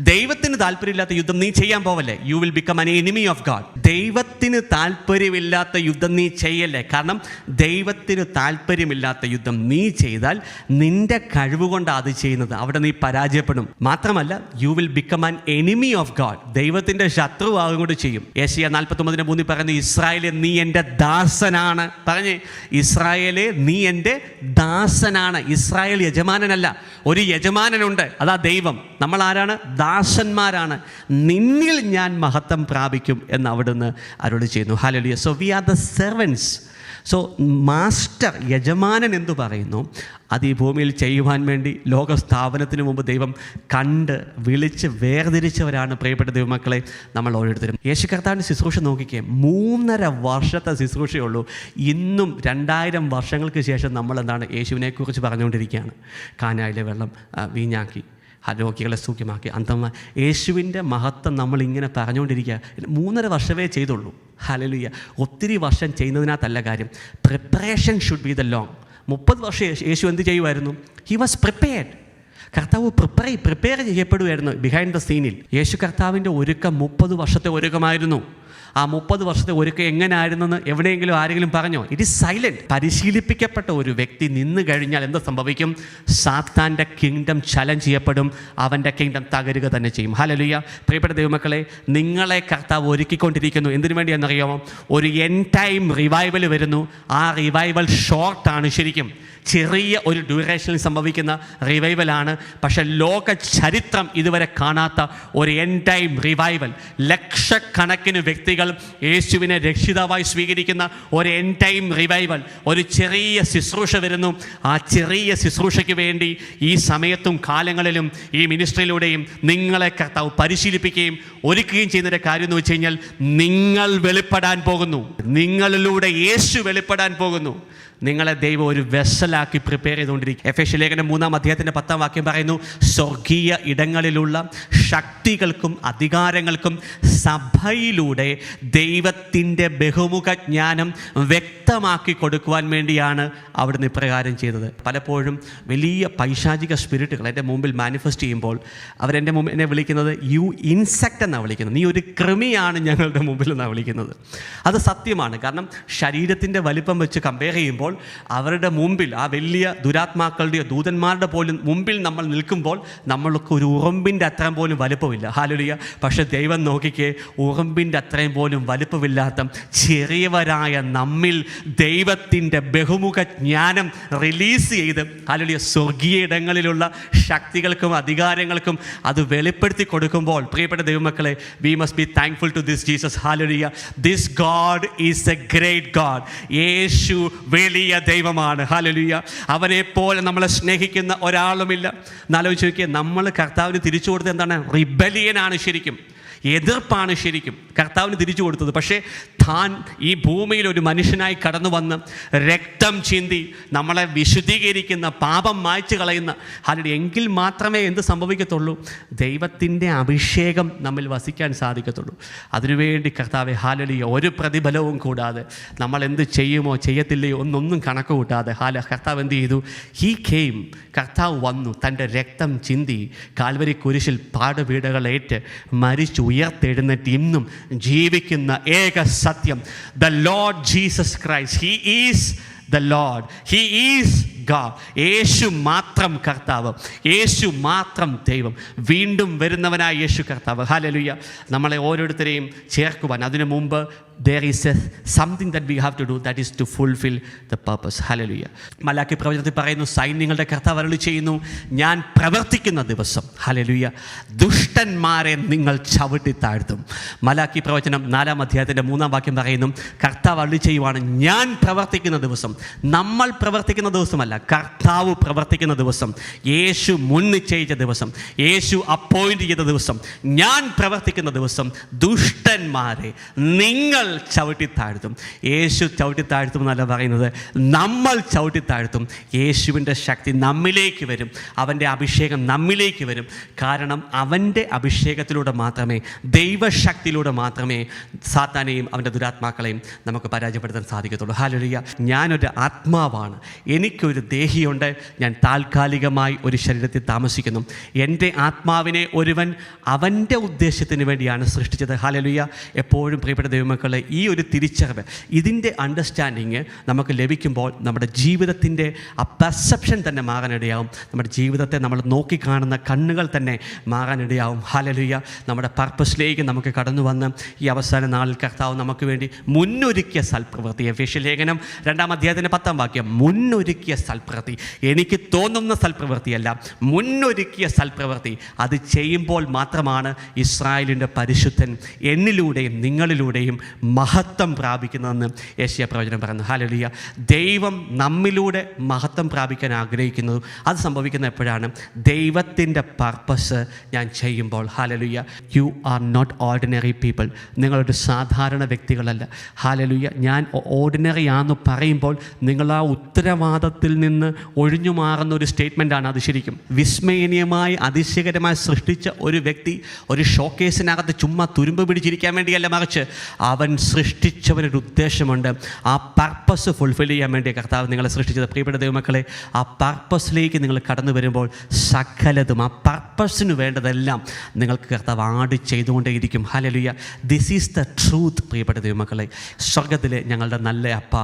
ദൈവത്തിന് താല്പര്യമില്ലാത്ത യുദ്ധം നീ ചെയ്യാൻ പോവല്ലേ. You will become an enemy of God. ദൈവത്തിന് താല്പര്യമില്ലാത്ത യുദ്ധം നീ ചെയ്യല്ലേ. കാരണം ദൈവത്തിന് താല്പര്യമില്ലാത്ത യുദ്ധം നീ ചെയ്താൽ നിന്റെ കഴിവ് കൊണ്ടാണ് അത് ചെയ്യുന്നത്. അവിടെ നീ പരാജയപ്പെടും. മാത്രമല്ല you will become an enemy of God. ദൈവത്തിൻ്റെ ശത്രുവാകും കൊണ്ട് ചെയ്യും. യെശയ്യാ 49:3 പറയുന്നു, ഇസ്രായേലേ നീ എൻ്റെ ദാസനാണ്. പറഞ്ഞേ, ഇസ്രായേലേ നീ എൻ്റെ ദാസനാണ്. ഇസ്രായേൽ യജമാനനല്ല, ഒരു യജമാനനുണ്ട്, അതാ ദൈവം. നമ്മൾ ആരാണ്? ദാസന്മാരാണ്. നിന്നിൽ ഞാൻ മഹത്വം പ്രാപിക്കും എന്ന് അവിടുന്ന് അരുളി ചെയ്യുന്നു. Hallelujah. So we are the servants. So master, യജമാനൻ എന്ന് പറയുന്നു, അത് ഈ ഭൂമിയിൽ ചെയ്യുവാൻ വേണ്ടി ലോകസ്ഥാപനത്തിന് മുമ്പ് ദൈവം കണ്ട് വിളിച്ച് വേർതിരിച്ചവരാണ് പ്രിയപ്പെട്ട ദൈവമക്കളെ നമ്മൾ ഓരോരുത്തരും. യേശു കർത്താവിൻ്റെ ശുശ്രൂഷ നോക്കിക്കേ, 3.5 വർഷത്തെ ശുശ്രൂഷയുള്ളൂ. ഇന്നും 2000 വർഷങ്ങൾക്ക് ശേഷം നമ്മളെന്താണ് യേശുവിനെക്കുറിച്ച് പറഞ്ഞുകൊണ്ടിരിക്കുകയാണ്. കാനായിലെ വെള്ളം വീഞ്ഞാക്കി, രോഗികളെ സൗഖ്യമാക്കി, അന്തന്മാർ. യേശുവിൻ്റെ മഹത്വം നമ്മളിങ്ങനെ പറഞ്ഞുകൊണ്ടിരിക്കുക. 3.5 വർഷമേ ചെയ്തുള്ളൂ. ഹല്ലേലൂയ. ഒത്തിരി വർഷം ചെയ്യുന്നതിനകത്തല്ല കാര്യം. Preparation should be the long. 30 വർഷം യേശു എന്ത് ചെയ്യുമായിരുന്നു? He was prepared. കർത്താവ് പ്രിപ്പയർ ചെയ്യപ്പെടുമായിരുന്നു ബിഹൈൻഡ് ദ സീനിൽ. യേശു കർത്താവിൻ്റെ ഒരുക്കം 30 വർഷത്തെ ഒരുക്കമായിരുന്നു. ആ 30 വർഷത്തെ ഒരുക്കം എങ്ങനെയായിരുന്നെന്ന് എവിടെയെങ്കിലും ആരെങ്കിലും പറഞ്ഞോ? It is silent. പരിശീലിപ്പിക്കപ്പെട്ട ഒരു വ്യക്തി നിന്ന് കഴിഞ്ഞാൽ എന്ത് സംഭവിക്കും? സാത്താൻ്റെ കിങ്ഡം ചലഞ്ച് ചെയ്യപ്പെടും, അവൻ്റെ കിങ്ഡം തകരുക തന്നെ ചെയ്യും. ഹല്ലേലൂയ. പ്രിയപ്പെട്ട ദൈവമക്കളെ, നിങ്ങളെ കർത്താവ് ഒരുക്കിക്കൊണ്ടിരിക്കുന്നു. എന്തിനു വേണ്ടിയാണെന്നറിയാമോ? ഒരു എൻഡ് ടൈം റിവൈവൽ വരുന്നു. ആ റിവൈവൽ ഷോർട്ടാണ്. ശരിക്കും ചെറിയ ഒരു ഡ്യൂറേഷനിൽ സംഭവിക്കുന്ന റിവൈവലാണ്. പക്ഷെ ലോക ചരിത്രം ഇതുവരെ കാണാത്ത ഒരു എൻഡ് ടൈം റിവൈവൽ. ലക്ഷക്കണക്കിന് വ്യക്തികൾ യേശുവിനെ രക്ഷിതാവായി സ്വീകരിക്കുന്ന ഒരു എൻഡ് ടൈം റിവൈവൽ. ഒരു ചെറിയ ശുശ്രൂഷ വരുന്നു. ആ ചെറിയ ശുശ്രൂഷയ്ക്ക് വേണ്ടി ഈ സമയത്തും കാലങ്ങളിലും ഈ മിനിസ്ട്രിയിലൂടെയും നിങ്ങളെ കർത്താവ് പരിശീലിപ്പിക്കുകയും ഒരുക്കുകയും ചെയ്യുന്നൊരു കാര്യം എന്ന് വെച്ച് കഴിഞ്ഞാൽ, നിങ്ങൾ വെളിപ്പെടാൻ പോകുന്നു. നിങ്ങളിലൂടെ യേശു വെളിപ്പെടാൻ പോകുന്നു. നിങ്ങളെ ദൈവം ഒരു വെസലാക്കി പ്രിപ്പയർ ചെയ്തുകൊണ്ടിരിക്കും. എഫേസ്യ ലേഖനം 3:10 പറയുന്നു, സ്വർഗീയ ഇടങ്ങളിലുള്ള ശക്തികൾക്കും അധികാരങ്ങൾക്കും സഭയിലൂടെ ദൈവത്തിൻ്റെ ബഹുമുഖ ജ്ഞാനം വ്യക്തമാക്കി കൊടുക്കുവാൻ വേണ്ടിയാണ് അവിടുന്ന് ഇപ്രകാരം ചെയ്തത്. പലപ്പോഴും വലിയ പൈശാചിക സ്പിരിറ്റുകൾ എൻ്റെ മുമ്പിൽ മാനിഫെസ്റ്റ് ചെയ്യുമ്പോൾ അവരെൻ്റെ മുമ്പിൽ എന്നെ വിളിക്കുന്നത് യു ഇൻസെക്റ്റ് എന്നാണ് വിളിക്കുന്നത്. നീ ഒരു കൃമിയാണ് ഞങ്ങളുടെ മുമ്പിൽ എന്നാണ് വിളിക്കുന്നത്. അത് സത്യമാണ്. കാരണം ശരീരത്തിൻ്റെ വലിപ്പം വെച്ച് കമ്പയർ ചെയ്യുമ്പോൾ അവരുടെ മുമ്പിൽ, ആ വലിയ ദുരാത്മാക്കളുടെയോ ദൂതന്മാരുടെ പോലും മുമ്പിൽ നമ്മൾ നിൽക്കുമ്പോൾ നമ്മൾക്ക് ഒരു ഉറുമ്പിൻ്റെ അത്രയും പോലും വലുപ്പമില്ല. ഹല്ലേലൂയ. പക്ഷേ ദൈവം നോക്കിക്കേ, ഉറുമ്പിൻ്റെ അത്രയും പോലും വലുപ്പമില്ലാത്ത ചെറിയവരായ നമ്മിൽ ദൈവത്തിൻ്റെ ബഹുമുഖ ജ്ഞാനം റിലീസ് ചെയ്ത്, ഹല്ലേലൂയ, സ്വർഗീയ ഇടങ്ങളിലുള്ള ശക്തികൾക്കും അധികാരങ്ങൾക്കും അത് വെളിപ്പെടുത്തി കൊടുക്കുമ്പോൾ, പ്രിയപ്പെട്ട ദൈവമക്കളെ, we must be thankful to this Jesus. ഹല്ലേലൂയ. This God is a great God. യേശു വലിയ ദൈവമാണ്. ഹല്ലേലൂയ. അവനെ പോലെ നമ്മളെ സ്നേഹിക്കുന്ന ഒരാളുമില്ല. എന്നാലോചിച്ച് നോക്കിയാൽ, നമ്മൾ കർത്താവിന് തിരിച്ചു കൊടുത്തത് എന്താണ്? റിബലിയനാണ്. ശരിക്കും എതിർപ്പാണ് ശരിക്കും കർത്താവിന് തിരിച്ചു കൊടുത്തത്. പക്ഷേ താൻ ഈ ഭൂമിയിൽ ഒരു മനുഷ്യനായി കടന്നു വന്ന് രക്തം ചിന്തി നമ്മളെ വിശുദ്ധീകരിക്കുന്ന, പാപം മായ്ച്ചു കളയുന്ന ഹാലലൂയ, എങ്കിൽ മാത്രമേ എന്ത് സംഭവിക്കത്തുള്ളൂ? ദൈവത്തിൻ്റെ അഭിഷേകം നമ്മിൽ വസിക്കാൻ സാധിക്കത്തുള്ളൂ. അതിനുവേണ്ടി കർത്താവെ ഹാലലൂയ, ഒരു പ്രതിഫലവും കൂടാതെ നമ്മൾ എന്ത് ചെയ്യുമോ ചെയ്യത്തില്ലയോ ഒന്നും കണക്ക് കൂട്ടാതെ കർത്താവ് എന്ത് ചെയ്തു? ഹീ കെയിം, കർത്താവ് വന്നു, തൻ്റെ രക്തം ചിന്തി കാൽവരി കുരിശിൽ പാടുപീഡകളേറ്റ് മരിച്ചു ഉയർത്തെഴുന്നേറ്റ് ഇന്നും ജീവിക്കുന്ന ഏക സത്യം, the Lord Jesus Christ, he is the Lord, he is God. യേശു മാത്രം കർത്താവ്, യേശു മാത്രം ദൈവം, വീണ്ടും വരുന്നവനായ യേശു കർത്താവ്. ഹല്ലേലൂയ. നമ്മളെ ഓരോരുത്തരെയും ചേർക്കുവാൻ അതിനു മുമ്പ് there is something that we have to do, that is to fulfill the purpose. Hallelujah. Malachi പ്രവചനത്തിൽ പറയുന്നു, സൈന്യങ്ങളുടെ കർത്താവ് അരുളി ചെയ്യുന്നു, ഞാൻ പ്രവർത്തിക്കുന്ന ദിവസം ഹല്ലേലൂയ ദുഷ്ടന്മാരെ നിങ്ങൾ ചവിട്ടി താഴ്ത്തും. മലാക്കി പ്രവചനം 4-ാം അധ്യായത്തിൻ്റെ 3-ാം വാക്യം പറയുന്നു, കർത്താവ് അരുളി ചെയ്യുവാണ്, ഞാൻ പ്രവർത്തിക്കുന്ന ദിവസം. നമ്മൾ പ്രവർത്തിക്കുന്ന ദിവസമല്ല, കർത്താവ് പ്രവർത്തിക്കുന്ന ദിവസം, യേശു മുൻനിശ്ചയിച്ച ദിവസം, യേശു അപ്പോയിൻ്റ് ചെയ്ത ദിവസം, ഞാൻ പ്രവർത്തിക്കുന്ന ദിവസം ദുഷ്ടന്മാരെ നിങ്ങൾ ചവിട്ടി താഴ്ത്തും. യേശു ചവിട്ടി താഴ്ത്തും എന്നല്ല പറയുന്നത്, നമ്മൾ ചവിട്ടി താഴ്ത്തും. യേശുവിൻ്റെ ശക്തി നമ്മിലേക്ക് വരും, അവൻ്റെ അഭിഷേകം നമ്മിലേക്ക് വരും. കാരണം അവൻ്റെ അഭിഷേകത്തിലൂടെ മാത്രമേ, ദൈവശക്തിയിലൂടെ മാത്രമേ സാത്താനെയും അവൻ്റെ ദുരാത്മാക്കളെയും നമുക്ക് പരാജയപ്പെടുത്താൻ സാധിക്കത്തുള്ളൂ. ഹല്ലേലൂയ. ഞാനൊരു ആത്മാവാണ്, എനിക്കൊരു ദേഹിയുണ്ട്, ഞാൻ താൽക്കാലികമായി ഒരു ശരീരത്തിൽ താമസിക്കുന്നു. എൻ്റെ ആത്മാവിനെ ഒരുവൻ അവൻ്റെ ഉദ്ദേശത്തിന് വേണ്ടിയാണ് സൃഷ്ടിച്ചത്. ഹല്ലേലൂയ. എപ്പോഴും പ്രിയപ്പെട്ട ദൈവമക്കളെ, ഈ ഒരു തിരിച്ചറിവ്, ഇതിൻ്റെ അണ്ടർസ്റ്റാൻഡിങ് നമുക്ക് ലഭിക്കുമ്പോൾ നമ്മുടെ ജീവിതത്തിൻ്റെ ആ പെർസെപ്ഷൻ തന്നെ മാറാനിടയാവും. നമ്മുടെ ജീവിതത്തെ നമ്മൾ നോക്കിക്കാണുന്ന കണ്ണുകൾ തന്നെ മാറാനിടയാവും. ഹല്ലേലൂയ. നമ്മുടെ പർപ്പസിലേക്ക് നമുക്ക് കടന്നു വന്ന് ഈ അവസാന നാളിൽ കർത്താവ് നമുക്ക് വേണ്ടി മുന്നൊരുക്കിയ സൽപ്രവൃത്തി, എഫേസ്യ ലേഖനം 2-ാം അധ്യായത്തിൻ്റെ 10-ാം വാക്യം, മുന്നൊരുക്കിയ സൽപ്രവൃത്തി, എനിക്ക് തോന്നുന്ന സൽപ്രവൃത്തിയല്ല, മുന്നൊരുക്കിയ സൽപ്രവൃത്തി. അത് ചെയ്യുമ്പോൾ മാത്രമാണ് ഇസ്രായേലിൻ്റെ പരിശുദ്ധൻ എന്നിലൂടെയും നിങ്ങളിലൂടെയും മഹത്വം പ്രാപിക്കുന്നതെന്ന് യെശയ്യാ പ്രവചനം പറയുന്നു. ഹല്ലേലൂയ. ദൈവം നമ്മിലൂടെ മഹത്വം പ്രാപിക്കാൻ ആഗ്രഹിക്കുന്നത് അത് സംഭവിക്കുന്നത് എപ്പോഴാണ്? ദൈവത്തിൻ്റെ പർപ്പസ് ഞാൻ ചെയ്യുമ്പോൾ. Hallelujah. You are not ordinary people. നിങ്ങളൊരു സാധാരണ വ്യക്തികളല്ല. ഹല്ലേലൂയ. ഞാൻ ഓർഡിനറി ആണെന്ന് പറയുമ്പോൾ നിങ്ങൾ ആ ഉത്തരവാദത്തിൽ നിന്ന് ഒഴിഞ്ഞു മാറുന്ന ഒരു സ്റ്റേറ്റ്മെൻറ്റാണ് അത്. ശരിക്കും വിസ്മയനീയമായി അതിശയകരമായി സൃഷ്ടിച്ച ഒരു വ്യക്തി ഒരു ഷോക്കേസിനകത്ത് ചുമ്മാ തുരുമ്പ് പിടിച്ചിരിക്കാൻ വേണ്ടിയല്ല, മറിച്ച് അവൻ സൃഷ്ടിച്ചവനൊരു ഉദ്ദേശമുണ്ട്. ആ പർപ്പസ് ഫുൾഫിൽ ചെയ്യാൻ വേണ്ടി കർത്താവ് നിങ്ങളെ സൃഷ്ടിച്ചത്. പ്രിയപ്പെട്ട ദൈവമക്കളെ, ആ പർപ്പസിലേക്ക് നിങ്ങൾ കടന്നു വരുമ്പോൾ സകലതും ആ പർപ്പസിന് വേണ്ടതെല്ലാം നിങ്ങൾക്ക് കർത്താവ് ആഡ് ചെയ്തുകൊണ്ടേയിരിക്കും. ഹല്ലേലൂയ. This is the truth. പ്രിയപ്പെട്ട ദൈവമക്കളെ, സ്വർഗത്തിലെ ഞങ്ങളുടെ നല്ല അപ്പ,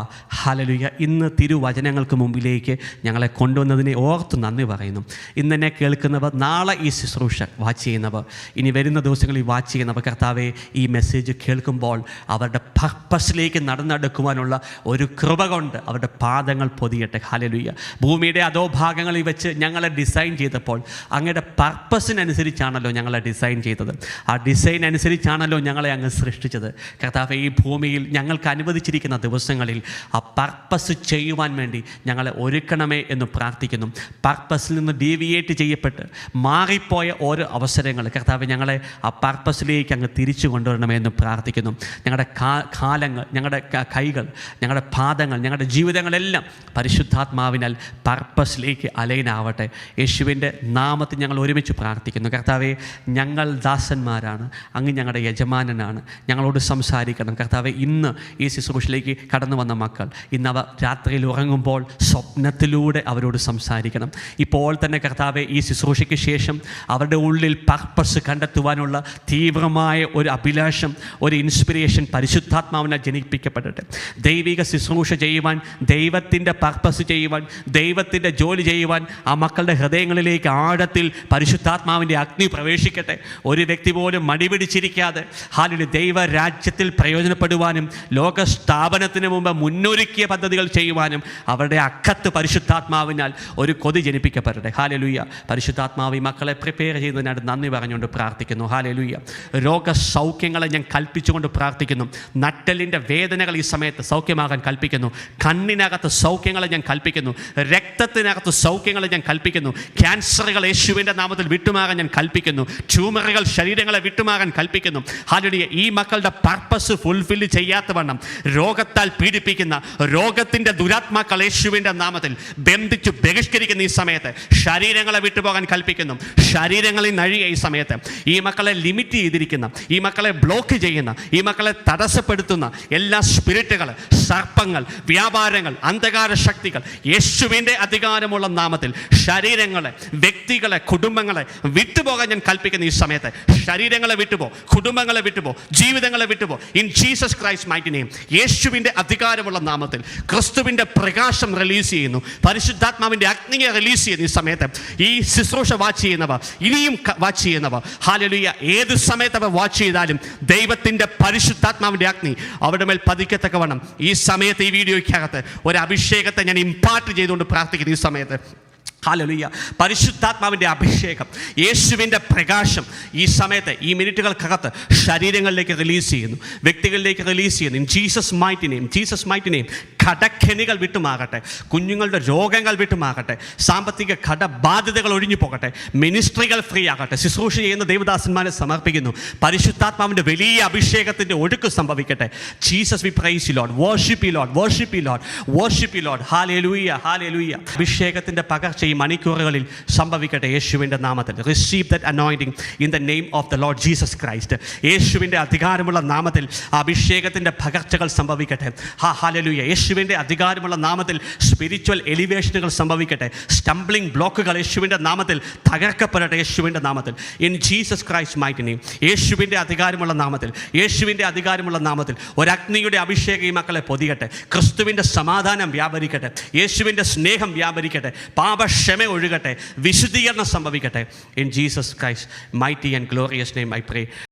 ഹല്ലേലൂയ, ഇന്ന് തിരുവചനങ്ങൾക്ക് മുമ്പിലേക്ക് ഞങ്ങളെ കൊണ്ടുവന്നതിനെ ഓർത്ത് നന്ദി പറയുന്നു. ഇന്ന് എന്നെ കേൾക്കുന്നവർ, നാളെ ഈ ശുശ്രൂഷ വാച്ച് ചെയ്യുന്നവർ, ഇനി വരുന്ന ദിവസങ്ങളിൽ വാച്ച് ചെയ്യുന്നവർ, കർത്താവെ ഈ മെസ്സേജ് കേൾക്കുമ്പോൾ അവരുടെ പർപ്പസിലേക്ക് നടന്നെടുക്കുവാനുള്ള ഒരു കൃപ കൊണ്ട് അവരുടെ പാദങ്ങൾ പൊതിയട്ടെ. ഹല്ലേലൂയ. ഭൂമിയുടെ അധോഭാഗങ്ങളിൽ വെച്ച് ഞങ്ങളെ ഡിസൈൻ ചെയ്തപ്പോൾ അങ്ങയുടെ പർപ്പസിനനുസരിച്ചാണല്ലോ ഞങ്ങളെ ഡിസൈൻ ചെയ്തത്. ആ ഡിസൈൻ അനുസരിച്ചാണല്ലോ ഞങ്ങളെ അങ്ങ് സൃഷ്ടിച്ചത്. കർത്താവേ, ഈ ഭൂമിയിൽ ഞങ്ങൾക്ക് അനുവദിച്ചിരിക്കുന്ന ദിവസങ്ങളിൽ ആ പർപ്പസ് ചെയ്യുവാൻ വേണ്ടി ഞങ്ങളെ ഒരുക്കണമേ എന്ന് പ്രാർത്ഥിക്കുന്നു. പർപ്പസിൽ നിന്ന് ഡീവിയേറ്റ് ചെയ്യപ്പെട്ട് മാറിപ്പോയ ഓരോ അവസരങ്ങൾ കർത്താവേ, ഞങ്ങളെ ആ പർപ്പസിലേക്ക് അങ്ങ് തിരിച്ചു കൊണ്ടുവരണമേ എന്ന് പ്രാർത്ഥിക്കുന്നു. ഞങ്ങളുടെ കാലങ്ങൾ, ഞങ്ങളുടെ കൈകൾ, ഞങ്ങളുടെ പാദങ്ങൾ, ഞങ്ങളുടെ ജീവിതങ്ങളെല്ലാം പരിശുദ്ധാത്മാവിനാൽ പർപ്പസിലേക്ക് അലൈനാവട്ടെ. യേശുവിൻ്റെ നാമത്തിൽ ഞങ്ങൾ ഒരുമിച്ച് പ്രാർത്ഥിക്കുന്നു. കർത്താവെ, ഞങ്ങൾ ദാസന്മാരാണ്, അങ്ങ് ഞങ്ങളുടെ യജമാനനാണ്, ഞങ്ങളോട് സംസാരിക്കണം. കർത്താവെ, ഇന്ന് ഈ ശുശ്രൂഷയിലേക്ക് കടന്നു വന്ന മക്കൾ, ഇന്ന് അവർ രാത്രിയിൽ ഉറങ്ങുമ്പോൾ സ്വപ്നത്തിലൂടെ അവരോട് സംസാരിക്കണം. ഇപ്പോൾ തന്നെ കർത്താവെ, ഈ ശുശ്രൂഷയ്ക്ക് ശേഷം അവരുടെ ഉള്ളിൽ പർപ്പസ് കണ്ടെത്തുവാനുള്ള തീവ്രമായ ഒരു അഭിലാഷം, ഒരു ഇൻസ്പിറേഷൻ പരിശുദ്ധാത്മാവിനാൽ ജനിപ്പിക്കപ്പെടട്ടെ. ദൈവിക ശുശ്രൂഷ ചെയ്യുവാൻ, ദൈവത്തിൻ്റെ പർപ്പസ് ചെയ്യുവാൻ, ദൈവത്തിൻ്റെ ജോലി ചെയ്യുവാൻ ആ മക്കളുടെ ഹൃദയങ്ങളിലേക്ക് ആഴത്തിൽ പരിശുദ്ധാത്മാവിൻ്റെ അഗ്നി പ്രവേശിക്കട്ടെ. ഒരു വ്യക്തി പോലും മടിപിടിച്ചിരിക്കാതെ ഹാലൂയ ദൈവരാജ്യത്തിൽ പ്രയോജനപ്പെടുവാനും ലോക സ്ഥാപനത്തിന് മുമ്പ് മുന്നൊരുക്കിയ പദ്ധതികൾ ചെയ്യുവാനും അവരുടെ അക്കത്ത് പരിശുദ്ധാത്മാവിനാൽ ഒരു കൊതി ജനിപ്പിക്കപ്പെടട്ടെ. ഹല്ലേലൂയ. പരിശുദ്ധാത്മാവ് ഈ മക്കളെ പ്രിപ്പയർ ചെയ്യുന്നതിനായിട്ട് നന്ദി പറഞ്ഞുകൊണ്ട് പ്രാർത്ഥിക്കുന്നു. ഹല്ലേലൂയ. രോഗസൗഖ്യങ്ങളെ ഞാൻ കൽപ്പിച്ചുകൊണ്ട് പ്രാർത്ഥിക്കുന്നു. കൽപ്പിക്കുന്നു. നട്ടെല്ലിൻ്റെ വേദനകൾ ഈ സമയത്ത് സൗഖ്യമാകാൻ കൽപ്പിക്കുന്നു. കണ്ണിനകത്ത് സൗഖ്യങ്ങളെ ഞാൻ കൽപ്പിക്കുന്നു. രക്തത്തിനകത്ത് സൗഖ്യങ്ങളെ ഞാൻ കൽപ്പിക്കുന്നു. ക്യാൻസറുകൾ യേശുവിൻ്റെ നാമത്തിൽ വിട്ടുമാകാൻ ഞാൻ കൽപ്പിക്കുന്നു. ട്യൂമറുകൾ ശരീരങ്ങളെ വിട്ടുമാകാൻ കൽപ്പിക്കുന്നു. ഹല്ലേലൂയ. ഈ മക്കളുടെ പർപ്പസ് ഫുൾഫിൽ ചെയ്യാത്തവണ്ണം രോഗത്താൽ പീഡിപ്പിക്കുന്ന രോഗത്തിൻ്റെ ദുരാത്മാക്കൾ യേശുവിൻ്റെ നാമത്തിൽ ബന്ധിച്ചു ബഹിഷ്കരിക്കുന്ന ഈ സമയത്ത് ശരീരങ്ങളെ വിട്ടുപോകാൻ കൽപ്പിക്കുന്നു. ശരീരങ്ങളിൽ നഴിയ ഈ സമയത്ത് ഈ മക്കളെ ലിമിറ്റ് ചെയ്തിരിക്കുന്ന, ഈ മക്കളെ ബ്ലോക്ക് ചെയ്യുന്ന, ഈ മക്കളെ തടസ്സപ്പെടുത്തുന്ന എല്ലാ സ്പിരിറ്റുകൾ, സർപ്പങ്ങൾ, വ്യാപാരങ്ങൾ, അന്ധകാര ശക്തികൾ യേശുവിൻ്റെ അധികാരമുള്ള നാമത്തിൽ ശരീരങ്ങളെ, വ്യക്തികളെ, കുടുംബങ്ങളെ വിട്ടുപോകാൻ ഞാൻ കൽപ്പിക്കുന്ന ഈ സമയത്ത് ശരീരങ്ങളെ വിട്ടുപോ, കുടുംബങ്ങളെ വിട്ടുപോ, ജീവിതങ്ങളെ വിട്ടുപോ. In Jesus Christ mighty name. യേശുവിൻ്റെ അധികാരമുള്ള നാമത്തിൽ ക്രിസ്തുവിൻ്റെ പ്രകാശം റിലീസ് ചെയ്യുന്നു. പരിശുദ്ധാത്മാവിൻ്റെ അഗ്നിയെ റിലീസ് ചെയ്യുന്നു. ഈ സമയത്ത് ഈ ശുശ്രൂഷ വാച്ച് ചെയ്യുന്നവർ, ഇനിയും വാച്ച് ചെയ്യുന്നവർ, ഹല്ലേലൂയ, ഏത് സമയത്ത് അവർ വാച്ച് ചെയ്താലും ദൈവത്തിൻ്റെ പരിശുദ്ധാത്മാവിൻ്റെ അഗ്നി അവരുടെ മേൽ പതിക്കത്തക്കവണ്ണം ഈ സമയത്ത് ഈ വീഡിയോയ്ക്കകത്ത് ഒരു അഭിഷേകത്തെ ഞാൻ ഇമ്പാർട്ട് ചെയ്തുകൊണ്ട് പ്രാർത്ഥിക്കുന്നു. ഈ സമയത്ത് ഹല്ലേലൂയ, പരിശുദ്ധാത്മാവിൻ്റെ അഭിഷേകം, യേശുവിൻ്റെ പ്രകാശം ഈ സമയത്ത് ഈ മിനിറ്റുകൾക്കകത്ത് ശരീരങ്ങളിലേക്ക് റിലീസ് ചെയ്യുന്നു, വ്യക്തികളിലേക്ക് റിലീസ് ചെയ്യുന്നു. In Jesus mighty name, Jesus mighty name. കടക്കെണികൾ വിട്ടുമാകട്ടെ, കുഞ്ഞുങ്ങളുടെ രോഗങ്ങൾ വിട്ടുമാകട്ടെ, സാമ്പത്തിക കടബാധ്യതകൾ ഒഴിഞ്ഞു പോകട്ടെ, മിനിസ്ട്രികൾ ഫ്രീ ആകട്ടെ. ശുശ്രൂഷ ചെയ്യുന്ന ദേവദാസന്മാരെ സമർപ്പിക്കുന്നു. പരിശുദ്ധാത്മാവിൻ്റെ വലിയ അഭിഷേകത്തിൻ്റെ ഒഴുക്ക് സംഭവിക്കട്ടെ. Jesus we praise you Lord, worship you Lord, worship you Lord, worship you Lord. ഹല്ലേലൂയ, ഹല്ലേലൂയ. അഭിഷേകത്തിൻ്റെ പകർച്ച ഈ മണിക്കൂറുകളിൽ സംഭവിക്കട്ടെ യേശുവിൻ്റെ നാമത്തിൽ. Receive that anointing in the name of the Lord Jesus Christ. യേശുവിൻ്റെ അധികാരമുള്ള നാമത്തിൽ അഭിഷേകത്തിൻ്റെ പകർച്ചകൾ സംഭവിക്കട്ടെ. ഹല്ലേലൂയ. യേശുവിൻ്റെ അധികാരമുള്ള നാമത്തിൽ സ്പിരിച്വൽ എലിവേഷനുകൾ സംഭവിക്കട്ടെ. സ്റ്റംബ്ലിംഗ് ബ്ലോക്കുകൾ യേശുവിൻ്റെ നാമത്തിൽ തകർക്കപ്പെടട്ടെ. യേശുവിൻ്റെ നാമത്തിൽ. In Jesus Christ mighty name. യേശുവിൻ്റെ അധികാരമുള്ള നാമത്തിൽ, യേശുവിൻ്റെ അധികാരമുള്ള നാമത്തിൽ ഒരഗ്നിയുടെ അഭിഷേകം ഈ മക്കളെ പൊതിയട്ടെ. ക്രിസ്തുവിൻ്റെ സമാധാനം വ്യാപരിക്കട്ടെ. യേശുവിൻ്റെ സ്നേഹം വ്യാപരിക്കട്ടെ. ക്ഷമ ഒഴുകട്ടെ. വിശുദ്ധീകരണം സംഭവിക്കട്ടെ. In Jesus Christ mighty and glorious name I pray.